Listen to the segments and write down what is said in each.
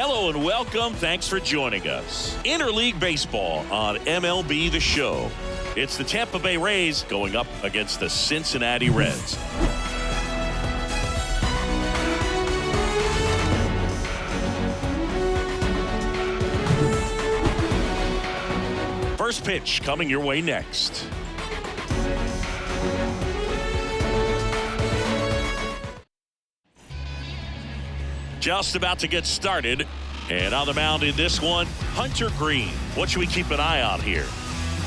Hello and welcome. Thanks for joining us. Interleague Baseball on MLB The Show. It's the Tampa Bay Rays going up against the Cincinnati Reds. First pitch coming your way next. Just about to get started. And on the mound in this one, Hunter Greene. What should we keep an eye on here?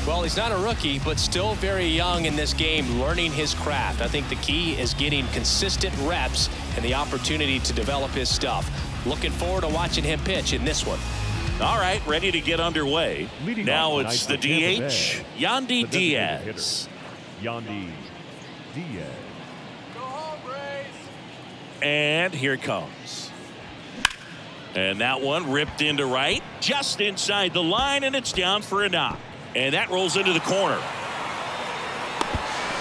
Well, he's not a rookie, but still very young in this game, learning his craft. I think the key is getting consistent reps and the opportunity to develop his stuff. Looking forward to watching him pitch in this one. All right, ready to get underway. Now it's the DH, Yandy Diaz. Yandy Diaz. Go home, Rays. And here it comes. And that one ripped into right, just inside the line, and it's down for a knock. And that rolls into the corner.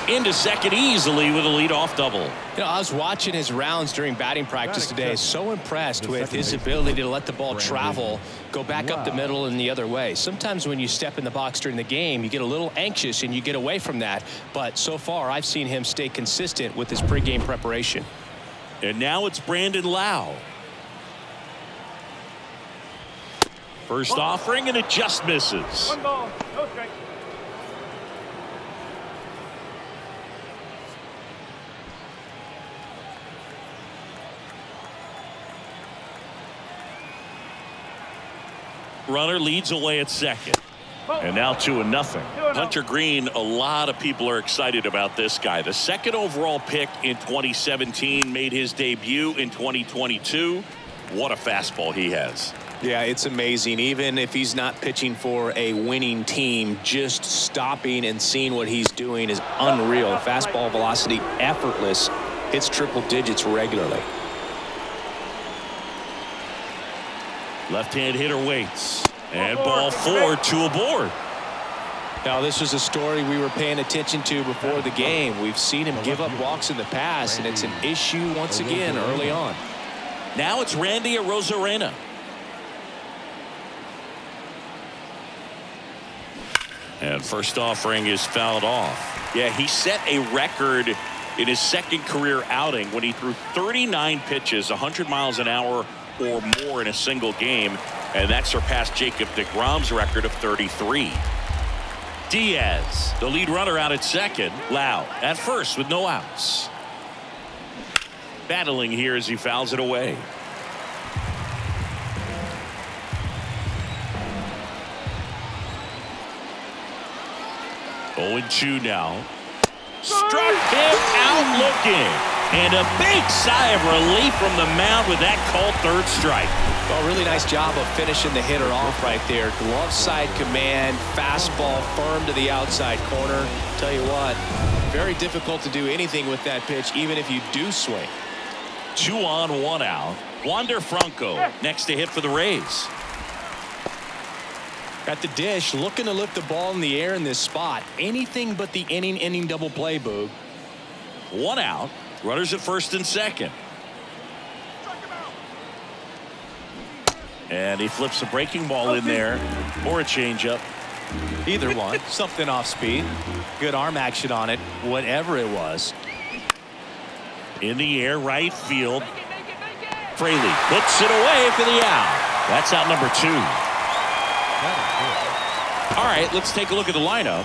Into second easily with a leadoff double. You know, I was watching his rounds during batting practice today. So impressed with his ability to let the ball travel, go back up the middle and the other way. Sometimes when you step in the box during the game, you get a little anxious and you get away from that. But so far, I've seen him stay consistent with his pregame preparation. And now it's Brandon Lau. First offering, and it just misses. One ball, no strike. Runner leads away at second. And now 2-0. Hunter Greene, a lot of people are excited about this guy. The second overall pick in 2017, made his debut in 2022. What a fastball he has. Yeah, it's amazing. Even if he's not pitching for a winning team, just stopping and seeing what he's doing is unreal. Fastball velocity, effortless, hits triple digits regularly. Left-hand hitter waits. And ball 4, 2 aboard. Now, this was a story we were paying attention to before the game. We've seen him give up walks in the past, and it's an issue once again early on. Now it's Randy Arozarena. And first offering is fouled off. Yeah, he set a record in his second career outing when he threw 39 pitches, 100 miles an hour or more in a single game. And that surpassed Jacob deGrom's record of 33. Diaz, the lead runner, out at second. Lau at first with no outs. Battling here as he fouls it away. Oh, 0-2 now. Struck him out looking. And a big sigh of relief from the mound with that called third strike. Well, really nice job of finishing the hitter off right there. Glove side command, fastball firm to the outside corner. Tell you what, very difficult to do anything with that pitch, even if you do swing. 2 on, 1 out. Wander Franco next to hit for the Rays. At the dish, looking to lift the ball in the air in this spot. Anything but the inning double play, Boog. 1 out. Runners at first and second. And he flips a breaking ball in there, or a changeup. Either one. Something off speed. Good arm action on it, whatever it was. In the air, right field. Fraley puts it away for the out. That's out number 2. All right, let's take a look at the lineup.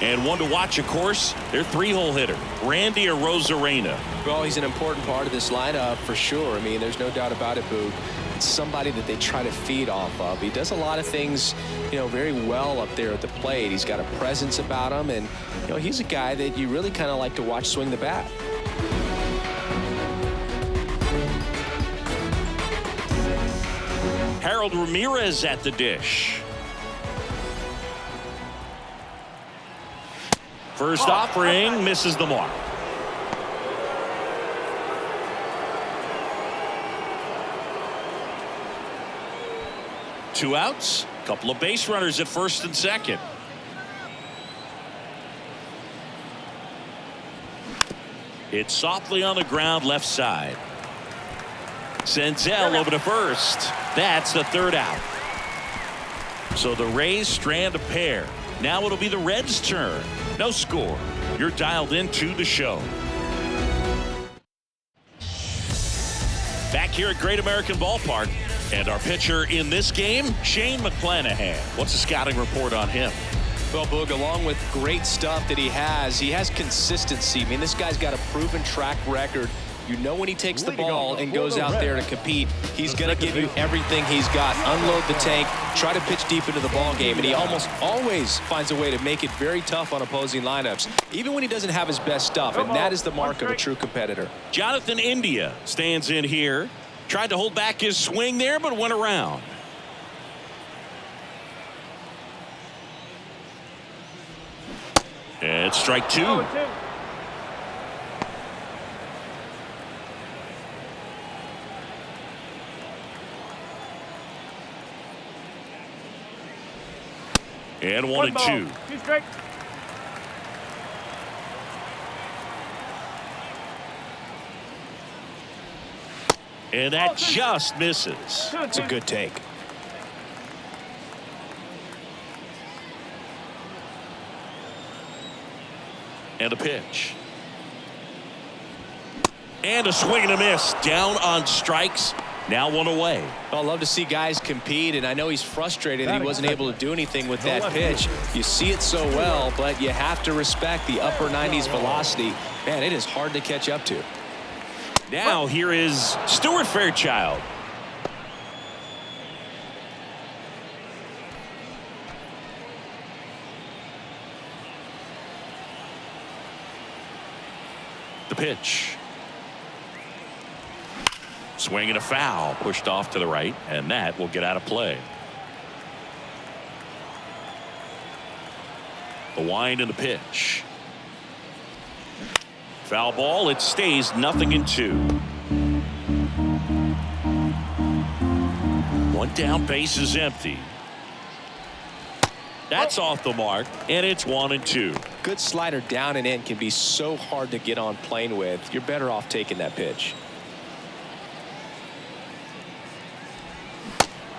And one to watch, of course, their 3-hole hitter, Randy Arozarena. Well, he's an important part of this lineup for sure. I mean, there's no doubt about it, Boog. It's somebody that they try to feed off of. He does a lot of things, very well up there at the plate. He's got a presence about him, and, he's a guy that you really kind of like to watch swing the bat. Harold Ramirez at the dish. First offering misses the mark. Two outs, couple of base runners at first and second. It's softly on the ground left side. Senzel over to first. That's the third out. So the Rays strand a pair. Now it'll be the Reds' turn. No score. You're dialed into the show. Back here at Great American Ballpark. And our pitcher in this game, Shane McClanahan. What's the scouting report on him? Well, Boog, along with great stuff that he has consistency. I mean, this guy's got a proven track record. You know when he takes the ball and goes out there to compete, he's going to give you everything he's got. Unload the tank, try to pitch deep into the ball game, and he almost always finds a way to make it very tough on opposing lineups, even when he doesn't have his best stuff, and that is the mark of a true competitor. Jonathan India stands in here. Tried to hold back his swing there, but went around. And strike two. And 1-2. And that just misses. It's a good take. And a pitch. And a swing and a miss. Down on strikes. Now one away. Well, I love to see guys compete, and I know he's frustrated that he wasn't able to do anything with that pitch. You see it so well, but you have to respect the upper 90s velocity. Man, it is hard to catch up to. Now here is Stuart Fairchild. The pitch. Swing and a foul, pushed off to the right, and that will get out of play. The wind and the pitch. Foul ball. It stays 0-2. One down, base is empty. That's off the mark, and it's 1-2. Good slider down and in can be so hard to get on plane with. You're better off taking that pitch.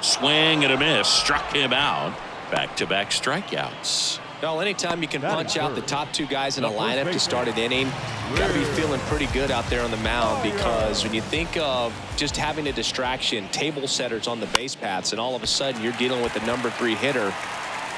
Swing and a miss. Struck him out. Back-to-back strikeouts. Well, anytime you can punch out the top two guys in a lineup to start an inning, you got to be feeling pretty good out there on the mound, because when you think of just having a distraction, table setters on the base paths, and all of a sudden you're dealing with the number 3 hitter,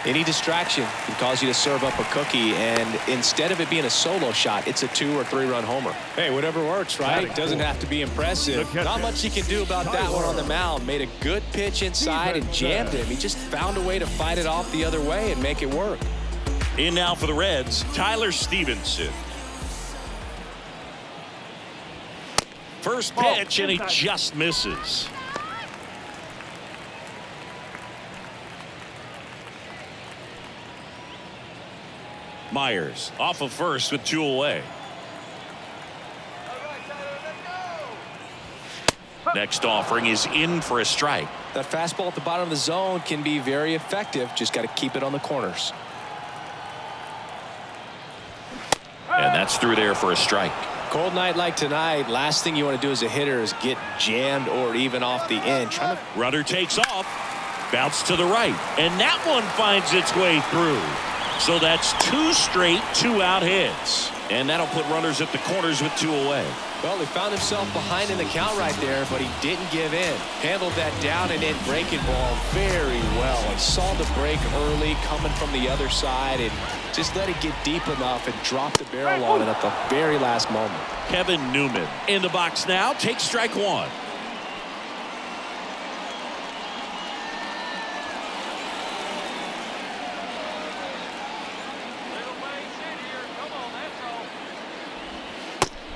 any distraction can cause you to serve up a cookie, and instead of it being a solo shot, it's a 2 or 3 run homer. Hey, whatever works, right? It doesn't have to be impressive. Not much you can do about that one on the mound. Made a good pitch inside and jammed him. He just found a way to fight it off the other way and make it work. In now for the Reds, Tyler Stevenson. First pitch, and he just misses. Myers off of first with 2 away. Next offering is in for a strike. That fastball at the bottom of the zone can be very effective. Just got to keep it on the corners. And that's through there for a strike. Cold night like tonight, last thing you want to do as a hitter is get jammed or even off the end. Runner takes off, bounce to the right, and that one finds its way through. So that's 2 straight 2-out hits, and that'll put runners at the corners with 2 away. Well, he found himself behind in the count right there, but he didn't give in. Handled that down and in breaking ball very well, and saw the break early coming from the other side, and just let it get deep enough and drop the barrel on it at the very last moment. Kevin Newman in the box now, takes strike 1.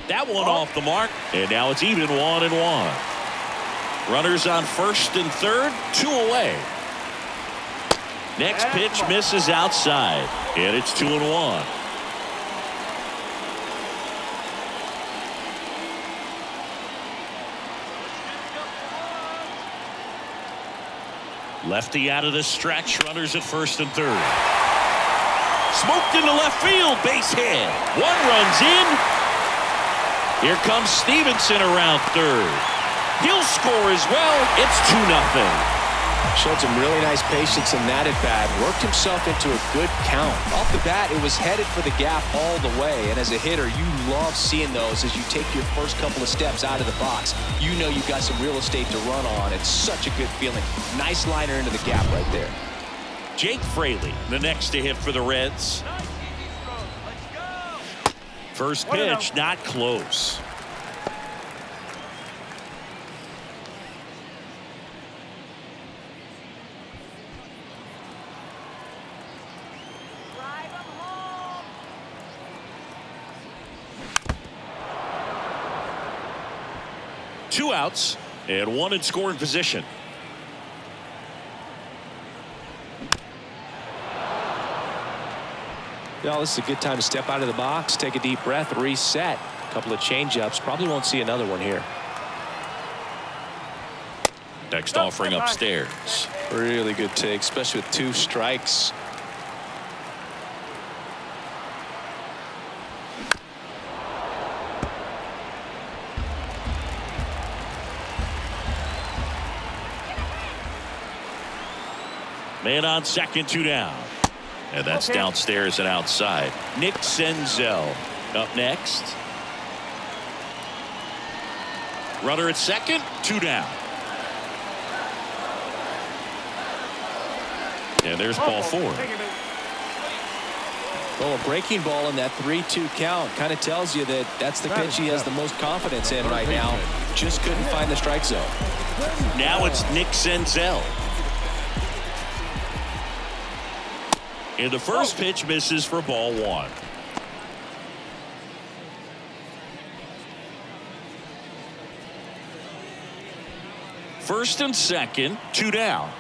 That one off the mark, and now it's even 1-1. Runners on first and third, 2 away. Next pitch misses outside, and it's 2-1. Lefty out of the stretch, runners at first and third. Smoked into left field, base hit. 1 run's in. Here comes Stevenson around third. He'll score as well. It's 2-0. Showed some really nice patience in that at-bat. Worked himself into a good count. Off the bat, it was headed for the gap all the way. And as a hitter, you love seeing those as you take your first couple of steps out of the box. You know you've got some real estate to run on. It's such a good feeling. Nice liner into the gap right there. Jake Fraley, the next to hit for the Reds. First pitch, not close. Two outs and one in scoring position. Well, this is a good time to step out of the box, take a deep breath, reset. A couple of change-ups. Probably won't see another one here. Next offering upstairs. Really good take, especially with 2 strikes. Man on second, 2 down. And that's downstairs and outside. Nick Senzel up next. Runner at second, 2 down. And there's ball 4. Well, a breaking ball in that 3-2 count kind of tells you that that's the pitch he has the most confidence in right now. Just couldn't find the strike zone. Now it's Nick Senzel. And the first pitch misses for ball 1. First and second, 2 down.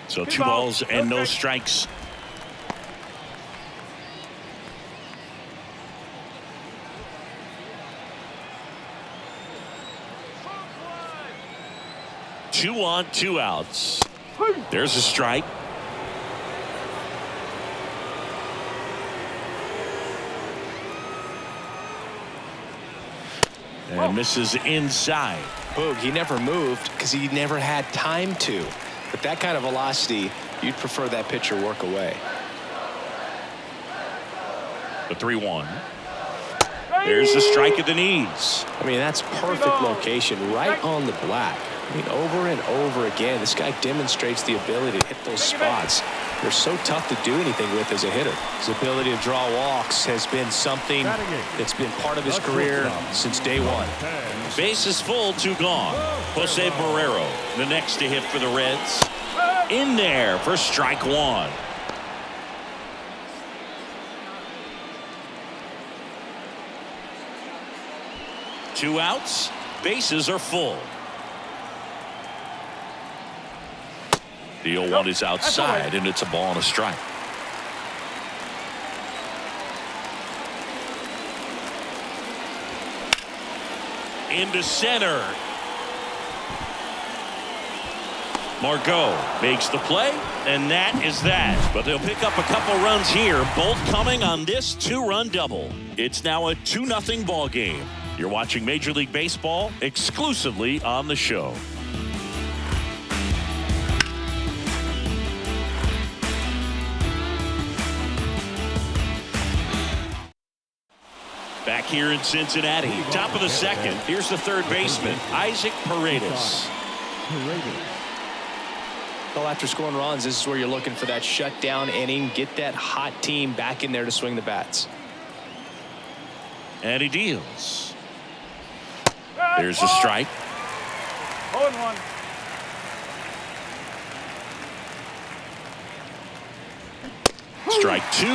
So 2 balls and no strikes. Two on, 2 outs. There's a strike. And misses inside. Boog, he never moved because he never had time to. With that kind of velocity, you'd prefer that pitcher work away. The 3-1. There's a strike at the knees. I mean, that's perfect location, right on the black. I mean, over and over again, this guy demonstrates the ability to hit those spots. They're so tough to do anything with as a hitter. His ability to draw walks has been something that's been part of his career since day 1. Base is full, 2 gone. Jose Barrero, the next to hit for the Reds. In there for strike 1. Two outs, bases are full. The 0-1 is outside, and it's a ball and a strike. Into center. Margot makes the play, and that is that. But they'll pick up a couple runs here, both coming on this 2-run double. It's now a 2-0 ball game. You're watching Major League Baseball exclusively on the show. Back here in Cincinnati, top of the second. Here's the third baseman, Isaac Paredes. Well, after scoring runs, this is where you're looking for that shutdown inning. Get that hot team back in there to swing the bats. And he deals. There's a strike. 0-1. Strike 2.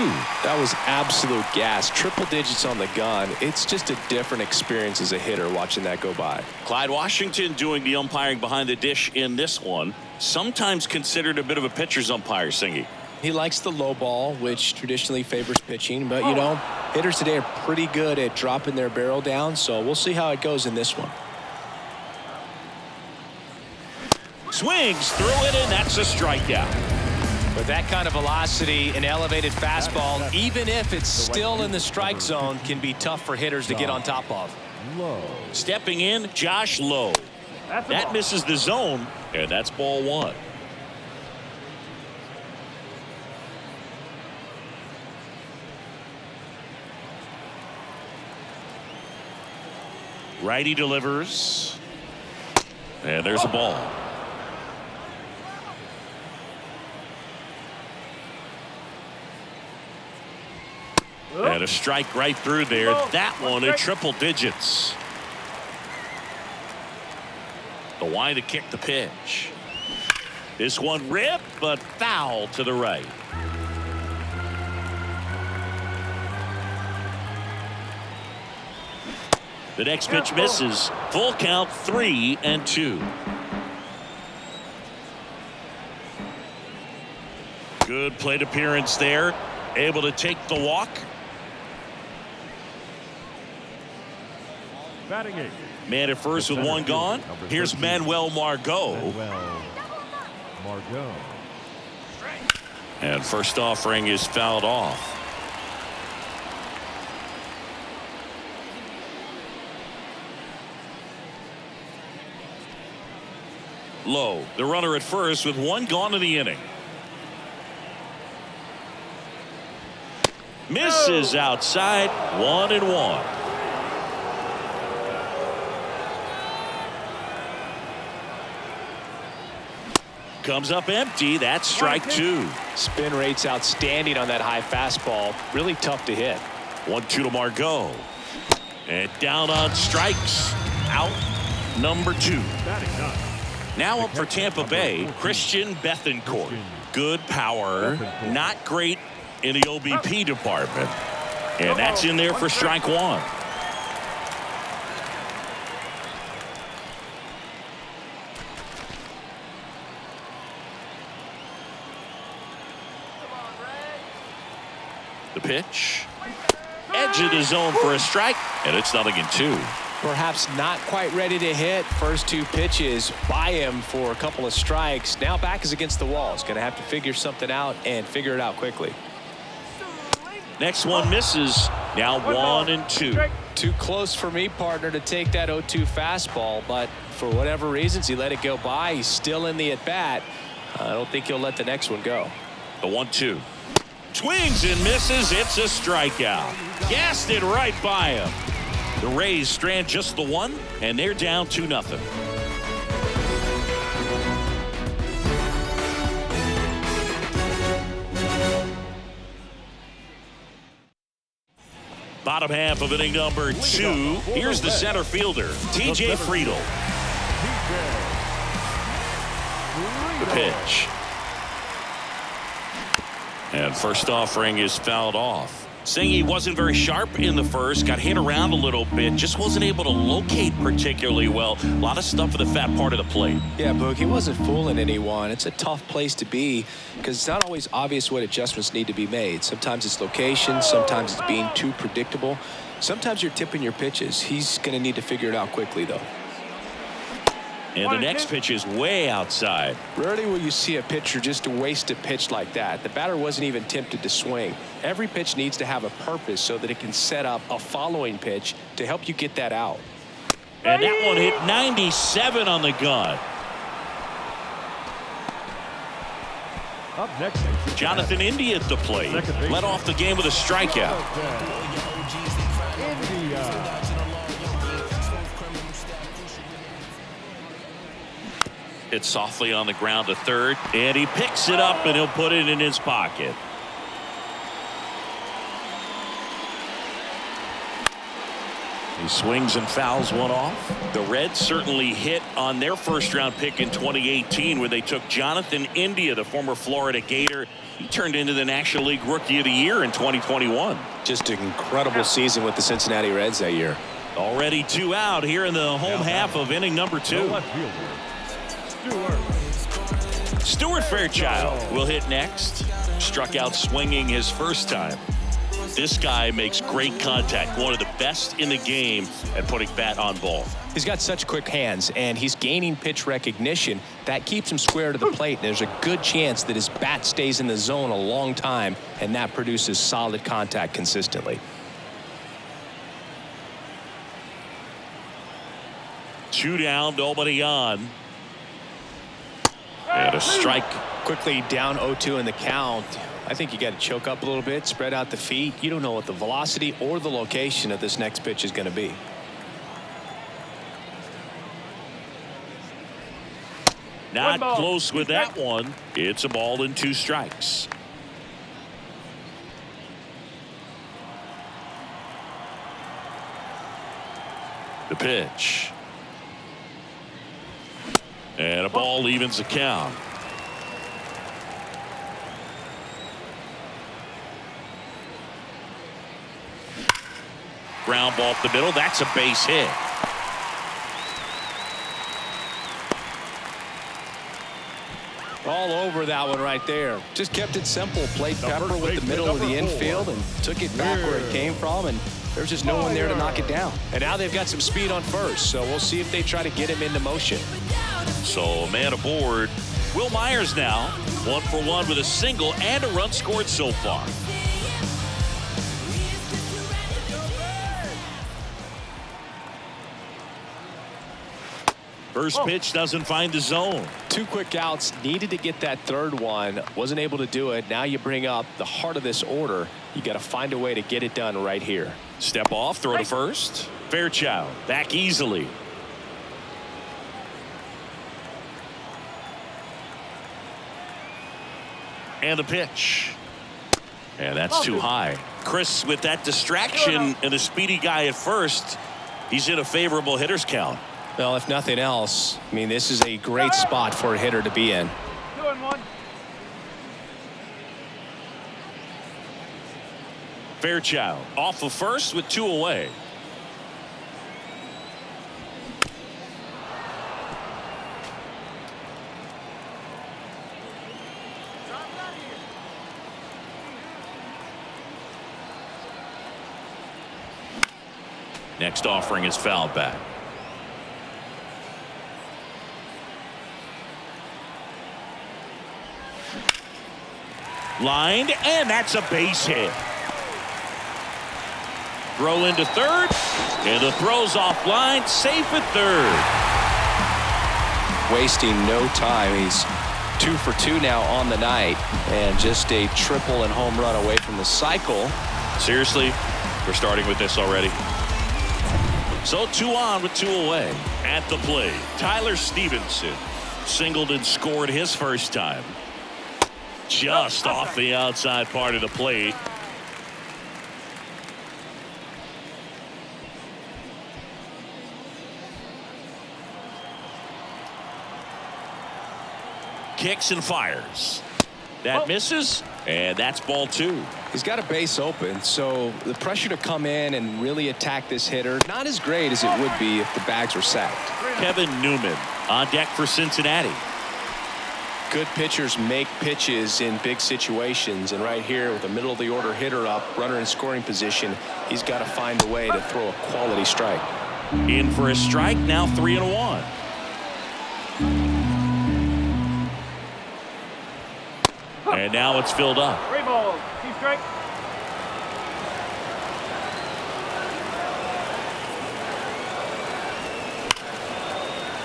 That was absolute gas. Triple digits on the gun. It's just a different experience as a hitter watching that go by. Clyde Washington doing the umpiring behind the dish in this one. Sometimes considered a bit of a pitcher's umpire, Singy. He likes the low ball, which traditionally favors pitching. But, you know, hitters today are pretty good at dropping their barrel down. So we'll see how it goes in this one. Swings through it, and that's a strikeout. With that kind of velocity, an elevated fastball, even if it's still in the strike zone, can be tough for hitters to get on top of. Low. Stepping in, Josh Lowe. That misses the zone, and that's ball one. Righty delivers. And there's a ball. And a strike right through there. That one in triple digits. The wide to kick the pitch. This one ripped, but foul to the right. The next pitch misses. Full count, 3-2. Good plate appearance there. Able to take the walk. Batting eight. Man at first with one gone. Here's Manuel Margot. Margot. And first offering is fouled off. Low, the runner at first with one gone in the inning. Misses outside, 1-1. Comes up empty. That's strike two. Spin rate's outstanding on that high fastball. Really tough to hit. 1-2 to Margot. And down on strikes. Out number 2. Batting nine. Now up for Tampa Bay, Christian Bethancourt. Good power, not great in the OBP department. And that's in there for strike one. The pitch. Edge of the zone for a strike, and it's 0-2. Perhaps not quite ready to hit. First two pitches by him for a couple of strikes. Now back is against the wall. He's going to have to figure something out and figure it out quickly. Next one misses. Now 1-2. Too close for me, partner, to take that 0-2 fastball, but for whatever reasons he let it go by. He's still in the at bat. I don't think he'll let the next one go. The 1-2. Swings and misses. It's a strikeout. Gassed it right by him. The Rays strand just the one, and they're down 2-0. Bottom half of inning number 2. Here's the center fielder, TJ Friedl. The pitch. And first offering is fouled off. Saying he wasn't very sharp in the first, got hit around a little bit, just wasn't able to locate particularly well. A lot of stuff for the fat part of the plate. Yeah, Boog, he wasn't fooling anyone. It's a tough place to be because it's not always obvious what adjustments need to be made. Sometimes it's location, sometimes it's being too predictable. Sometimes you're tipping your pitches. He's going to need to figure it out quickly, though. And the next pitch is way outside. Rarely will you see a pitcher just waste a pitch like that. The batter wasn't even tempted to swing. Every pitch needs to have a purpose so that it can set up a following pitch to help you get that out. And that one hit 97 on the gun. Up next, Jonathan India at the plate. Led off the game with a strikeout. India. Hit softly on the ground to third, and he picks it up and he'll put it in his pocket. He swings and fouls one off. The Reds certainly hit on their first round pick in 2018 where they took Jonathan India, the former Florida Gator. He turned into the National League Rookie of the Year in 2021. Just an incredible season with the Cincinnati Reds that year. Already 2 out here in the home half of inning number 2. Stuart Fairchild will hit next. Struck out swinging his first time. This guy makes great contact. One of the best in the game at putting bat on ball. He's got such quick hands, and he's gaining pitch recognition. That keeps him square to the plate. There's a good chance that his bat stays in the zone a long time, and that produces solid contact consistently. 2 down, nobody on. And a strike. Quickly down 0-2 in the count. I think you got to choke up a little bit, spread out the feet. You don't know what the velocity or the location of this next pitch is going to be. Not close with that one. It's a ball and 2 strikes. The pitch. And a ball evens the count. Ground ball up the middle. That's a base hit. All over that one right there. Just kept it simple. Played Pepper with the middle of the infield and took it back where it came from, and there's just no one there to knock it down. And now they've got some speed on first, so we'll see if they try to get him into motion. So a man aboard. Will Myers now 1 for 1 with a single and a run scored so far. First pitch doesn't find the zone. 2 quick outs, needed to get that third one, wasn't able to do it. Now you bring up the heart of this order. You got to find a way to get it done right here. Step off, throw to first. Fairchild back easily. And the pitch. And that's too high. Chris, with that distraction and a speedy guy at first, he's in a favorable hitter's count. Well, if nothing else, I mean, this is a great spot for a hitter to be in. 2-1. Fairchild off of first with 2 away. Next offering is fouled back. Lined, and that's a base hit. Throw into third, and the throw's offline, safe at third. Wasting no time. He's 2 for 2 now on the night, and just a triple and home run away from the cycle. Seriously, we're starting with this already. So 2 on with 2 away. At the plate, Tyler Stevenson singled and scored his first time. Just off the outside part of the plate. Kicks and fires. That misses, and that's ball 2. He's got a base open, so the pressure to come in and really attack this hitter, not as great as it would be if the bags were sacked. Kevin Newman on deck for Cincinnati. Good pitchers make pitches in big situations, and right here with a middle of the order hitter up, runner in scoring position, he's got to find a way to throw a quality strike. In for a strike, now 3-1. And now it's filled up. 3 balls, 2 strikes.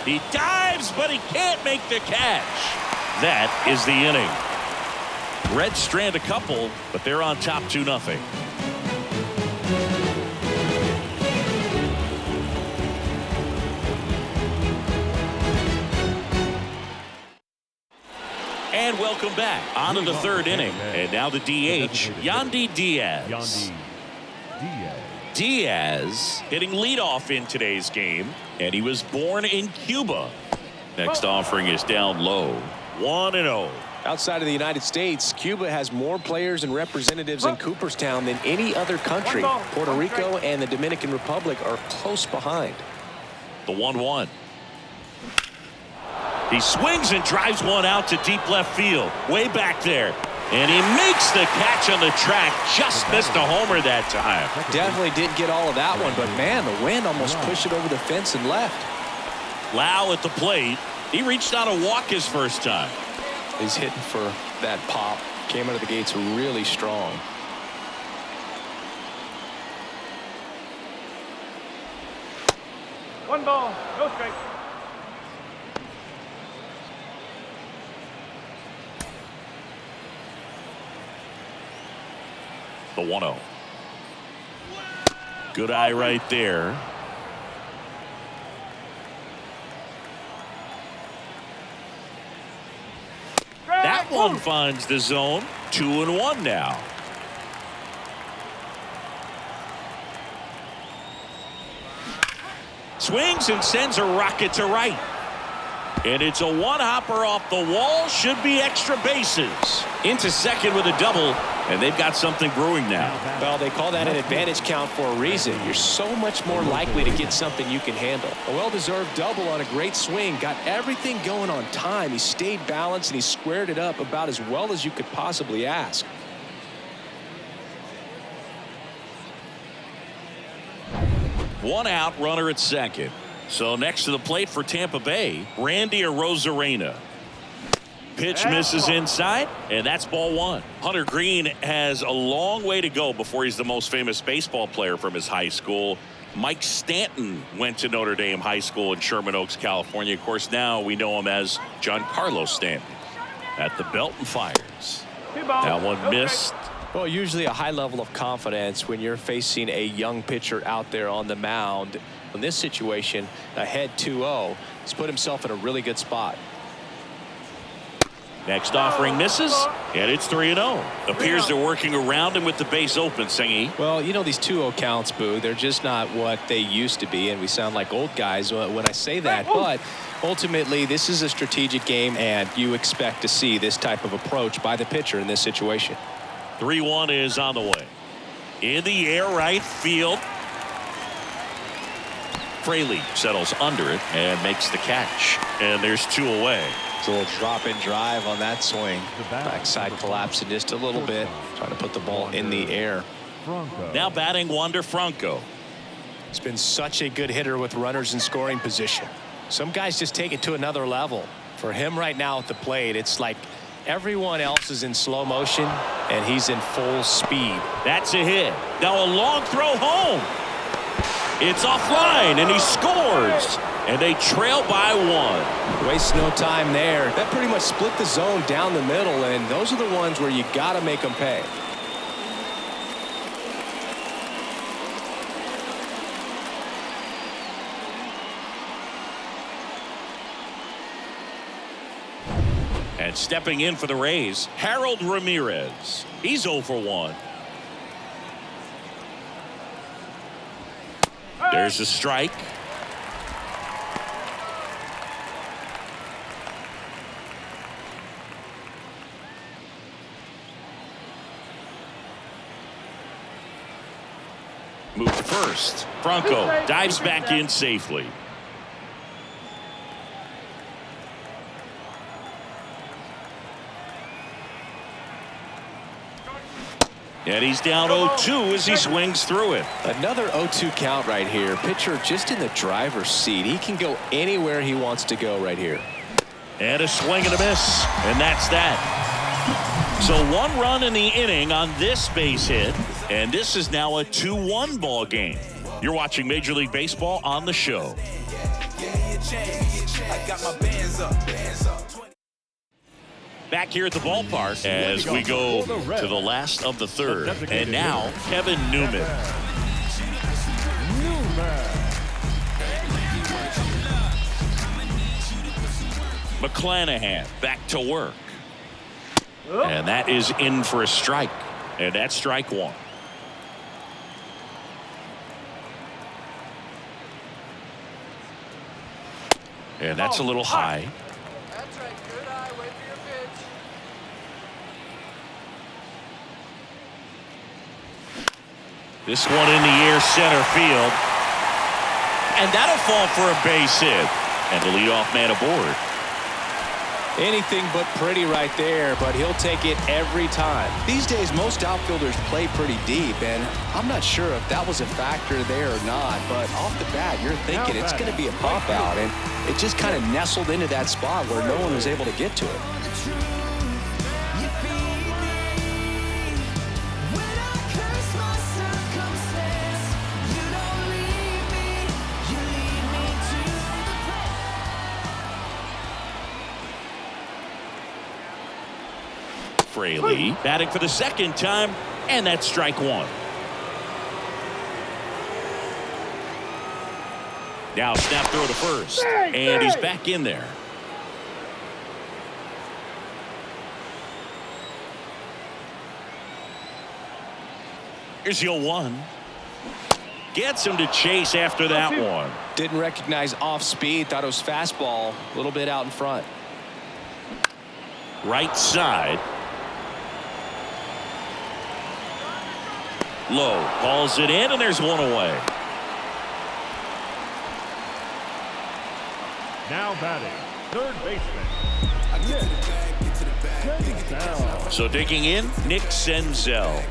He dives, but he can't make the catch. That is the inning. Reds strand a couple, but they're on top 2-0. And welcome back on to the 3rd inning. And now the DH, Yandy Diaz. Diaz hitting leadoff in today's game, and he was born in Cuba. Next offering is down low. 1-0. Outside of the United States, Cuba has more players and representatives in Cooperstown than any other country. Puerto Rico and the Dominican Republic are close behind. The 1-1. He swings and drives one out to deep left field. Way back there. And he makes the catch on the track. Just missed a homer that time. Definitely didn't get all of that one, but man, the wind almost pushed it over the fence and left. Lau at the plate. He reached out a walk his first time. He's hitting for that pop. Came out of the gates really strong. One ball, no strike. The 1-0. Good eye right there. That one finds the zone. 2-1 now. Swings and sends a rocket to right. And it's a one-hopper off the wall. Should be extra bases. Into second with a double. And they've got something brewing now. Well, they call that an advantage count for a reason. You're so much more likely to get something you can handle. A well-deserved double on a great swing. Got everything going on time. He stayed balanced and he squared it up about as well as you could possibly ask. One out, runner at second. So next to the plate for Tampa Bay, Randy Arozarena. Pitch misses inside, and that's ball one. Hunter Greene has a long way to go before he's the most famous baseball player from his high school. Mike Stanton went to Notre Dame High School in Sherman Oaks, California. Of course, now we know him as Giancarlo Stanton. At the belt and fires. That one missed. Well, usually a high level of confidence when you're facing a young pitcher out there on the mound. In this situation, ahead 2-0, he's put himself in a really good spot. Next offering misses, and it's 3-0. Appears they're working around him with the base open, Singy. Well, you know, these 2-0 counts, Boo, they're just not what they used to be, and we sound like old guys when I say that. But ultimately, this is a strategic game, and you expect to see this type of approach by the pitcher in this situation. 3-1 is on the way. In the air, right field. Fraley settles under it and makes the catch. And there's 2 away. It's a little drop-in drive on that swing. Backside collapsing just a little bit. Trying to put the ball in the air. Now batting Wander Franco. He's been such a good hitter with runners in scoring position. Some guys just take it to another level. For him right now at the plate, it's like everyone else is in slow motion and he's in full speed. That's a hit. Now a long throw home. It's offline and he scores. And they trail by 1. Waste no time there. That pretty much split the zone down the middle, and those are the ones where you got to make them pay. And stepping in for the Rays, Harold Ramirez. He's 0 for 1. There's a strike. Move to first. Franco dives back in safely. And he's down 0-2 as he swings through it. Another 0-2 count right here. Pitcher just in the driver's seat. He can go anywhere he wants to go right here. And a swing and a miss. And that's that. So 1 run in the inning on this base hit. And this is now a 2-1 ball game. You're watching Major League Baseball on the show. Back here at the ballpark as we go to the last of the third. And now Kevin Newman. McClanahan back to work. And that is in for a strike. And that's strike 1. And that's a little high. That's right. Good eye. Wait for your pitch. This one in the air, center field. And that'll fall for a base hit. And the leadoff man aboard. Anything but pretty right there, but he'll take it every time. These days, most outfielders play pretty deep, and I'm not sure if that was a factor there or not, but off the bat, you're thinking it's going to be a pop out, and it just kind of nestled into that spot where no one was able to get to it. Fraley batting for the second time, and that's strike one. Now snap throw to first, and he's back in there. Here's 0-1. Gets him to chase after that one. Didn't recognize off speed, thought it was fastball, a little bit out in front. Right side. Low balls it in, and there's one away. Now batting, third baseman. So digging in, Nick Senzel.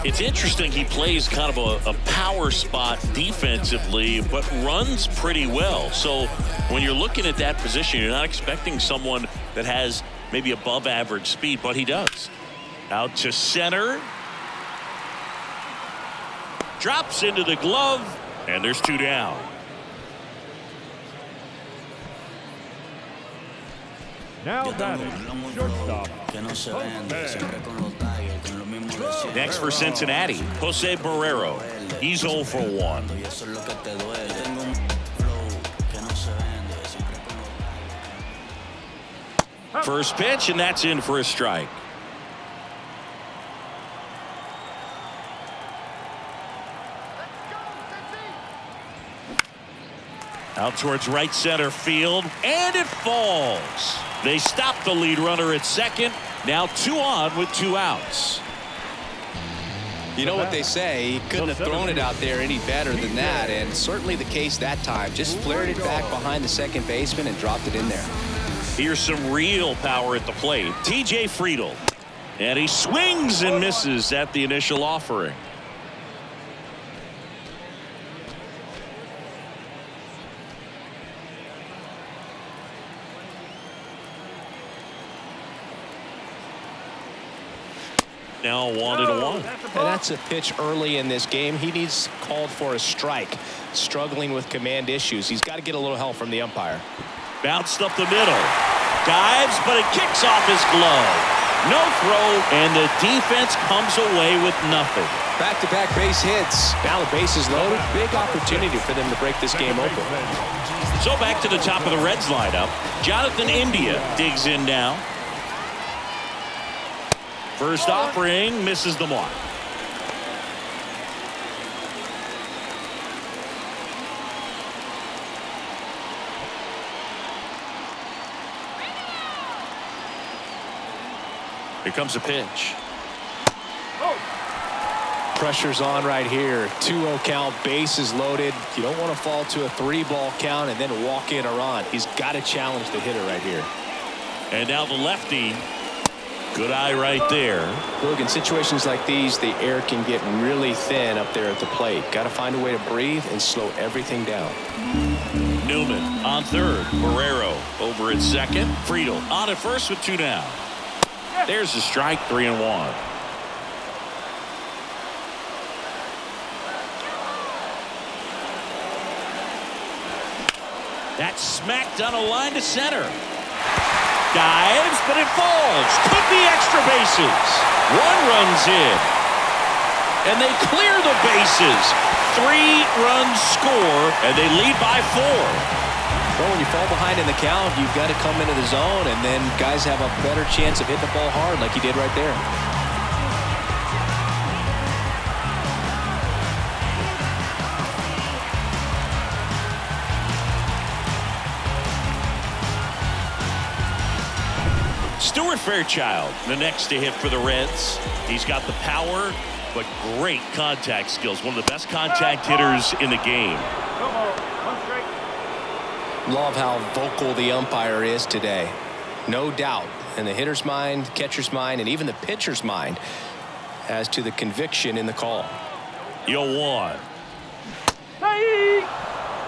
It's interesting, he plays kind of a power spot defensively, but runs pretty well. So when you're looking at that position, you're not expecting someone that has maybe above average speed, but he does. Out to center. Drops into the glove, and there's two down. Now batting, shortstop. Next for Cincinnati, Jose Barrero. He's 0 for 1. First pitch, and that's in for a strike. Out towards right center field, and it falls. They stop the lead runner at second. Now 2 on with 2 outs. You know what they say, he couldn't have thrown it out there any better than that, and certainly the case that time. Just flared it back behind the second baseman and dropped it in there. Here's some real power at the plate. TJ Friedl. And he swings and misses at the initial offering. Now 1-1. And that's a pitch early in this game. He needs called for a strike. Struggling with command issues. He's got to get a little help from the umpire. Bounced up the middle. Dives, but it kicks off his glove. No throw, and the defense comes away with nothing. Back-to-back base hits. Now the bases loaded. Big opportunity for them to break this game open. So back to the top of the Reds lineup. Jonathan India digs in now. First offering misses the mark. Here comes a pitch. Pressure's on right here. 2-0 count, bases loaded. You don't want to fall to a 3-ball count and then walk in or on. He's got to challenge the hitter right here. And now the lefty. Good eye right there. Look, in situations like these, the air can get really thin up there at the plate. Got to find a way to breathe and slow everything down. Newman on third. Barrero over at second. Friedl on at first with 2 down. There's the strike, 3-1. That's smacked on a line to center. Dives, but it falls. Could be extra bases. 1 runs in. And they clear the bases. 3 runs score, and they lead by 4. Well, when you fall behind in the count, you've got to come into the zone, and then guys have a better chance of hitting the ball hard like he did right there. Stuart Fairchild, the next to hit for the Reds. He's got the power, but great contact skills. One of the best contact hitters in the game. Love how vocal the umpire is today. No doubt in the hitter's mind, catcher's mind, and even the pitcher's mind as to the conviction in the call. 0-1.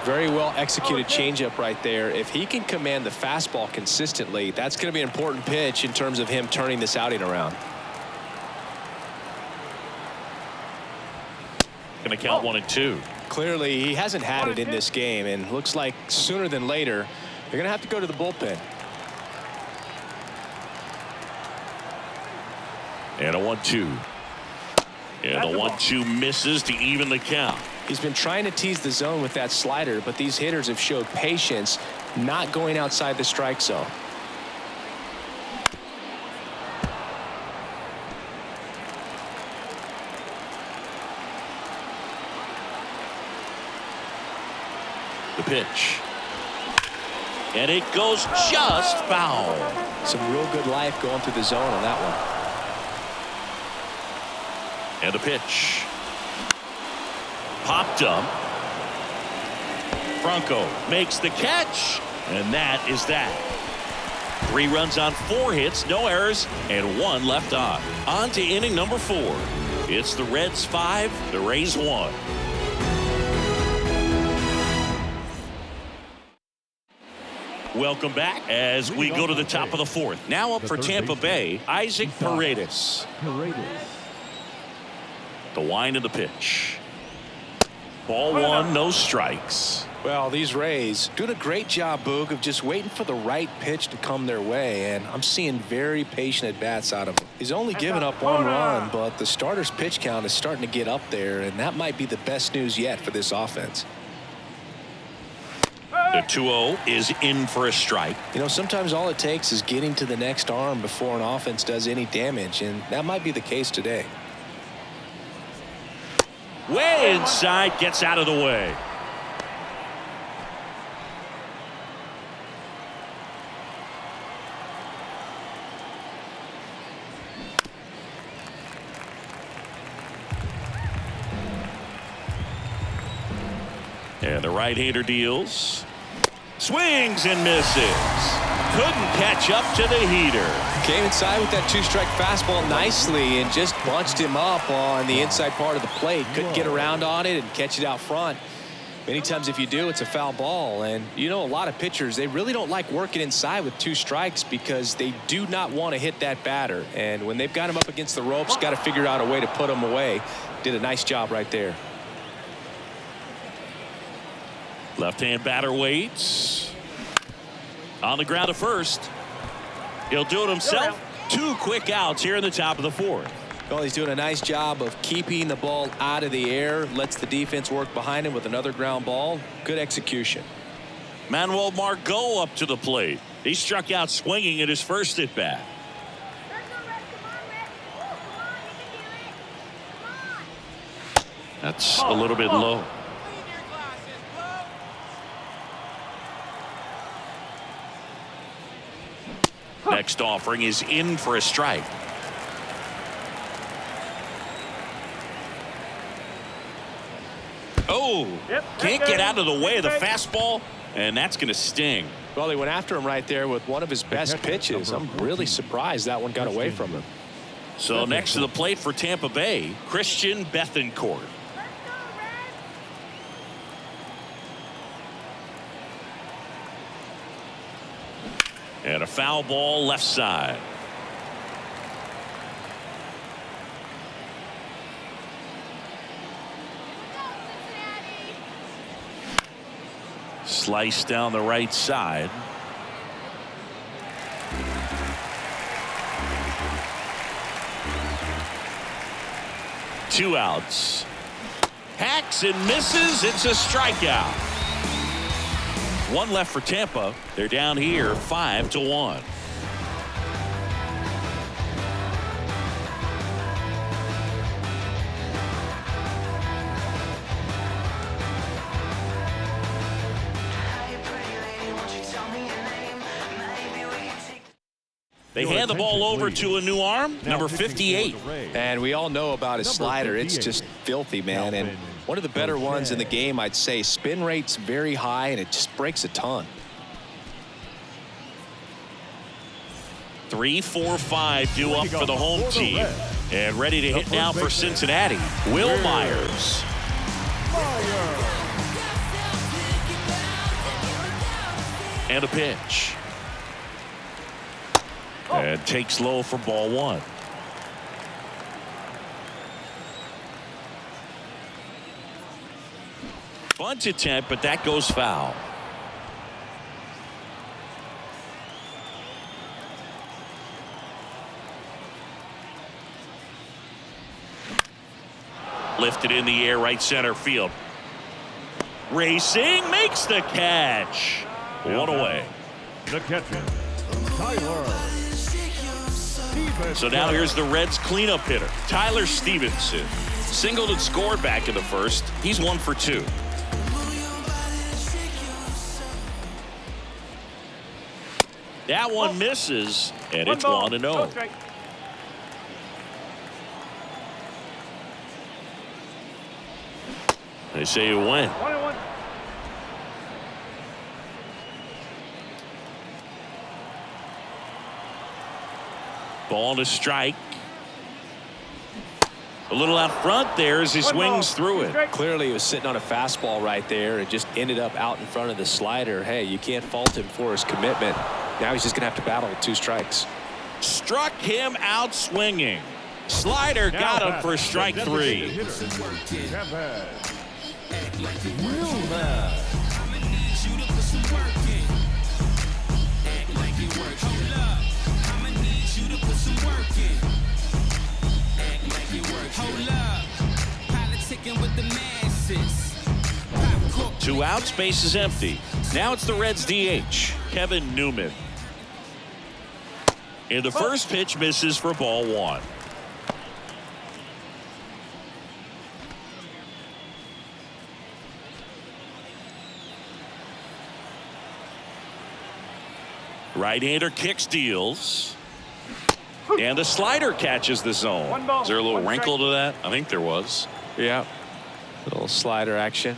Very well executed changeup right there. If he can command the fastball consistently, that's going to be an important pitch in terms of him turning this outing around. Going to count 1-2. Clearly, he hasn't had it in this game, and looks like sooner than later, they're going to have to go to the bullpen. And a 1-2. And the 1-2 misses to even the count. He's been trying to tease the zone with that slider, but these hitters have showed patience, not going outside the strike zone. The pitch. And it goes just foul. Some real good life going through the zone on that one. And a pitch. Popped up. Franco makes the catch. And that is that. 3 runs on 4 hits, no errors, and 1 left on. On to inning number 4. It's the Reds 5, the Rays 1. Welcome back as we go to the top of the 4th. Now up for Tampa Bay, Isaac Paredes. The wind of the pitch. Ball 1, no strikes. Well, these Rays doing a great job, Boog, of just waiting for the right pitch to come their way, and I'm seeing very patient at-bats out of him. He's only given up 1 run, but the starter's pitch count is starting to get up there, and that might be the best news yet for this offense. The 2-0 is in for a strike. You know, sometimes all it takes is getting to the next arm before an offense does any damage, and that might be the case today. Way inside, gets out of the way. And the right-hander deals. Swings and misses. Couldn't catch up to the heater. Came inside with that 2-strike fastball nicely and just bunched him up on the inside part of the plate. Couldn't get around on it and catch it out front. Many times if you do, it's a foul ball. And you know, a lot of pitchers, they really don't like working inside with 2 strikes because they do not want to hit that batter. And when they've got him up against the ropes, got to figure out a way to put him away. Did a nice job right there. Left-hand batter waits. On the ground to first. He'll do it himself. 2 quick outs here in the top of the 4th. Well, he's doing a nice job of keeping the ball out of the air. Lets the defense work behind him with another ground ball. Good execution. Manuel Margot up to the plate. He struck out swinging at his first at bat. That's a little bit low. Next offering is in for a strike. Oh, can't get out of the way of the fastball, and that's going to sting. Well, he went after him right there with one of his best pitches. I'm really surprised that one got away from him. So next to the plate for Tampa Bay, Christian Bethancourt. And a foul ball left side. Slice down the right side. Two outs. Hacks and misses. It's a strikeout. 1 left for Tampa. They're down here 5-1. They hand the ball over to a new arm, number 58. And we all know about his slider. It's just filthy, man. And one of the better ones in the game, I'd say. Spin rate's very high, and it just breaks a ton. 3, 4, 5 due up for the home team. And ready to hit now for Cincinnati, Will Myers. And a pitch. And takes low for ball 1. Bunt attempt, but that goes foul. Lifted in the air, right center field. Racing, makes the catch. One away. The catcher, Tyler. So now here's the Reds' cleanup hitter, Tyler Stevenson. Singled and scored back in the first. He's 1 for 2. That one misses, and it's 1-0. They say you win. 1-1. Ball to strike. A little out front there as he swings through it. Clearly, he was sitting on a fastball right there and just ended up out in front of the slider. Hey, you can't fault him for his commitment. Now he's just going to have to battle with 2 strikes. Struck him out swinging. Slider got him for strike 3. Two outs, base is empty. Now it's the Reds DH, Kevin Newman. And the first pitch misses for ball 1. Right-hander kicks, deals. And the slider catches the zone. Is there a little wrinkle to that? I think there was. Yeah. Little slider action.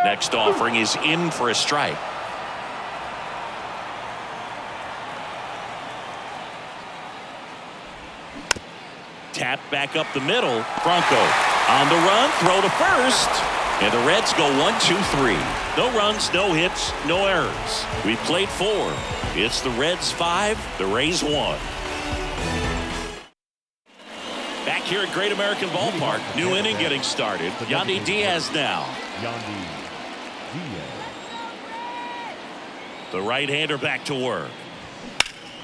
Next offering is in for a strike. Tap back up the middle. Franco on the run, throw to first. And the Reds go 1, 2, 3. No runs, no hits, no errors. We played 4. It's the Reds 5, the Rays 1. Back here at Great American Ballpark, new inning getting started. Yandy Diaz now. The right-hander back to work.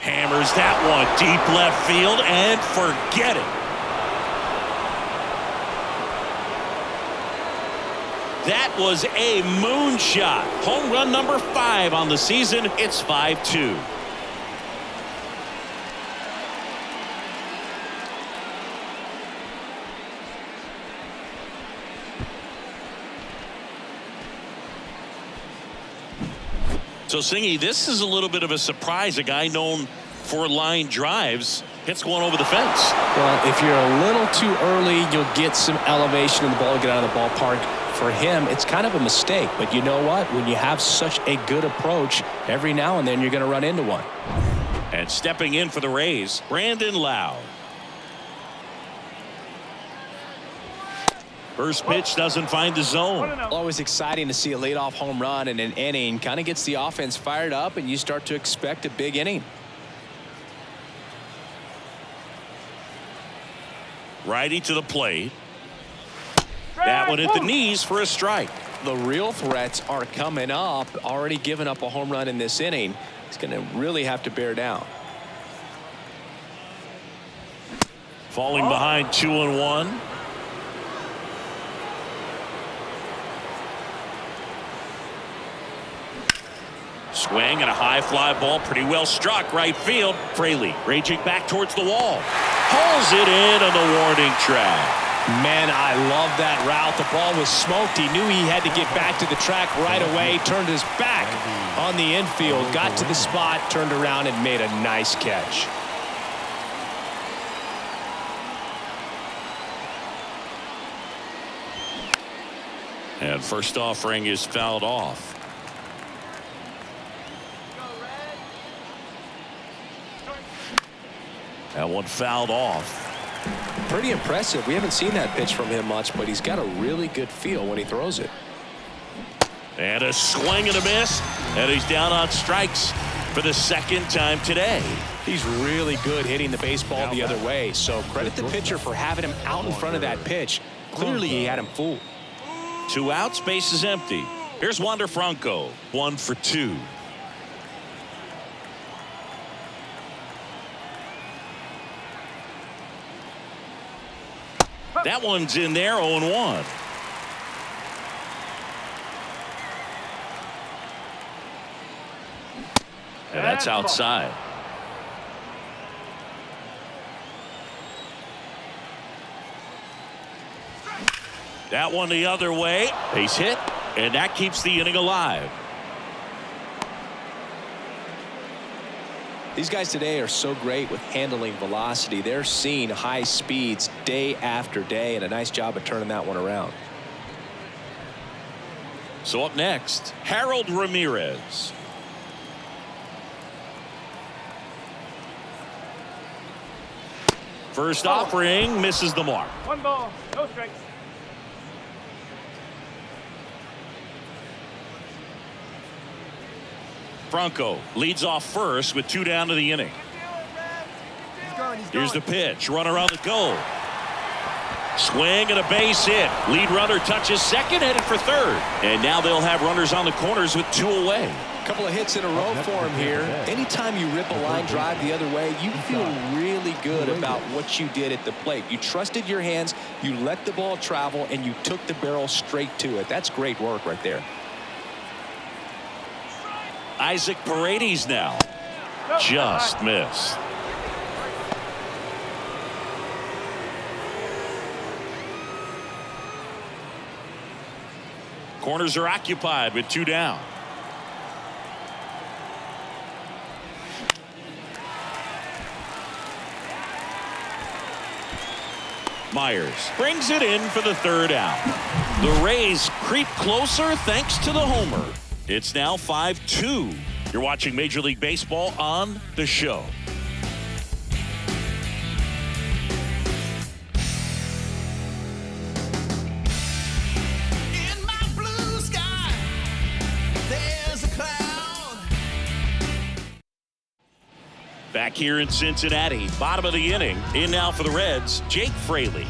Hammers that one deep left field and forget it. That was a moonshot. Home run number 5 on the season. It's 5-2. So, Singy, this is a little bit of a surprise. A guy known for line drives hits one over the fence. Well, if you're a little too early, you'll get some elevation in the ball, get out of the ballpark. For him, it's kind of a mistake. But you know what? When you have such a good approach, every now and then you're going to run into one. And stepping in for the Rays, Brandon Lowe. First pitch doesn't find the zone. Always exciting to see a leadoff home run in an inning. Kind of gets the offense fired up, and you start to expect a big inning. Righty to the plate. That one at the knees for a strike. The real threats are coming up. Already given up a home run in this inning. He's going to really have to bear down. Falling behind 2-1. Swing and a high fly ball, pretty well struck right field. Fraley raging back towards the wall. Hauls it in on the warning track. Man, I love that route. The ball was smoked. He knew he had to get back to the track right away. Turned his back on the infield. Got to the spot, turned around, and made a nice catch. And first offering is fouled off. That one fouled off. Pretty impressive. We haven't seen that pitch from him much, but he's got a really good feel when he throws it. And a swing and a miss, and he's down on strikes for the second time today. He's really good hitting the baseball the other way, so credit the pitcher for having him out in front of that pitch. Clearly he had him fooled. 2 outs, base is empty. Here's Wander Franco, 1 for 2. That one's in there, 0-1. And that's outside. That one the other way. Base hit, and that keeps the inning alive. These guys today are so great with handling velocity. They're seeing high speeds day after day, and a nice job of turning that one around. So up next, Harold Ramirez. First offering misses the mark. 1 ball, no strikes. Franco leads off first with 2 down to the inning. Here's the pitch. Runner on the goal. Swing and a base hit. Lead runner touches second, headed for third. And now they'll have runners on the corners with 2 away. A couple of hits in a row for him here. Anytime you rip a line drive the other way, you feel really good about what you did at the plate. You trusted your hands, you let the ball travel, and you took the barrel straight to it. That's great work right there. Isaac Paredes now. Just missed. Corners are occupied with 2 down. Myers brings it in for the 3rd out. The Rays creep closer thanks to the homer. It's now 5-2. You're watching Major League Baseball on The Show. In my blue sky, there's a cloud. Back here in Cincinnati, bottom of the inning. In now for the Reds, Jake Fraley.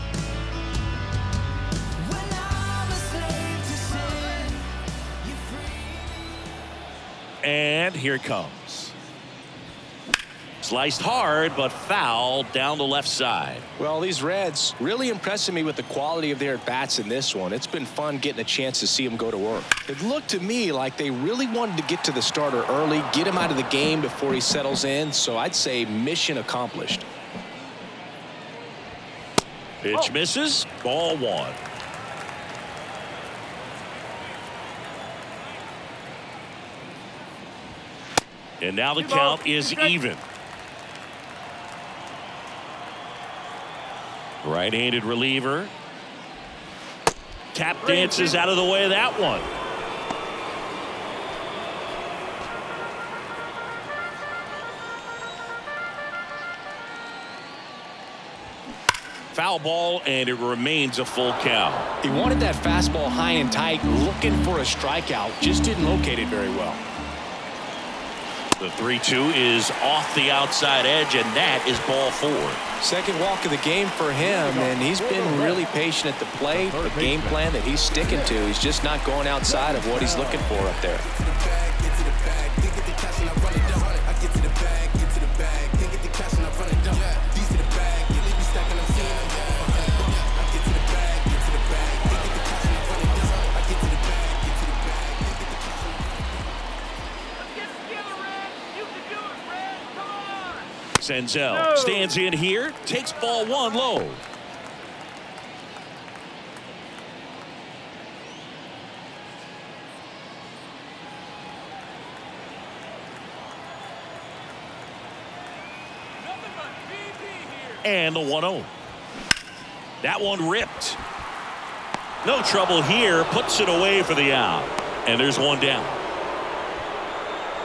And here it comes. Sliced hard, but foul down the left side. Well, these Reds really impressing me with the quality of their at-bats in this one. It's been fun getting a chance to see them go to work. It looked to me like they really wanted to get to the starter early, get him out of the game before he settles in, so I'd say mission accomplished. Pitch misses, ball 1. And now the count is even. Right-handed reliever. Tap dances out of the way of that one. Foul ball, and it remains a full count. He wanted that fastball high and tight, looking for a strikeout, just didn't locate it very well. The 3-2 is off the outside edge, and that is ball 4. Second walk of the game for him, and he's been really patient at the plate. The game plan that he's sticking to, he's just not going outside of what he's looking for up there. Senzel stands in here, takes ball 1 low. And the 1-0. That one ripped. No trouble here, puts it away for the out. And there's 1 down.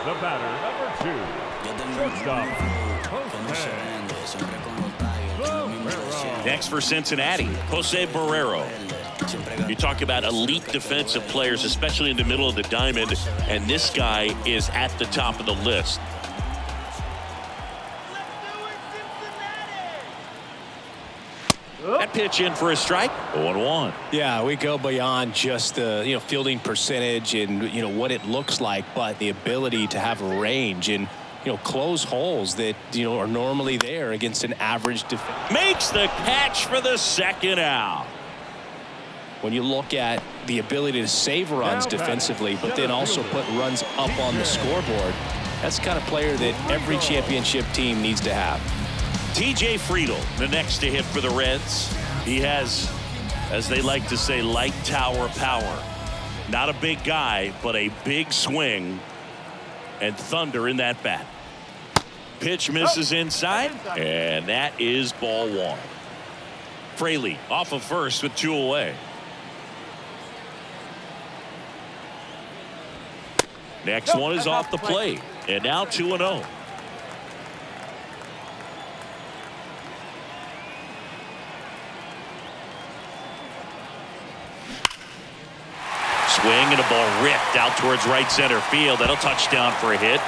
The batter, number 2, shortstop, Next for Cincinnati, Jose Barrero. You talk about elite defensive players, especially in the middle of the diamond, and this guy is at the top of the list. That pitch in for a strike. 0-1. Yeah, we go beyond just the fielding percentage and what it looks like, but the ability to have range and close holes that are normally there against an average defense. Makes the catch for the second out. When you look at the ability to save runs defensively, but then also put runs up on the scoreboard, that's the kind of player that every championship team needs to have. TJ Friedl, the next to hit for the Reds. He has, as they like to say, light tower power. Not a big guy, but a big swing and thunder in that bat. Pitch misses inside, and that is ball one. Fraley off of first with 2 away. Next one is off the plate, and now 2-0. Swing and a ball ripped out towards right center field. That'll touchdown for a hit.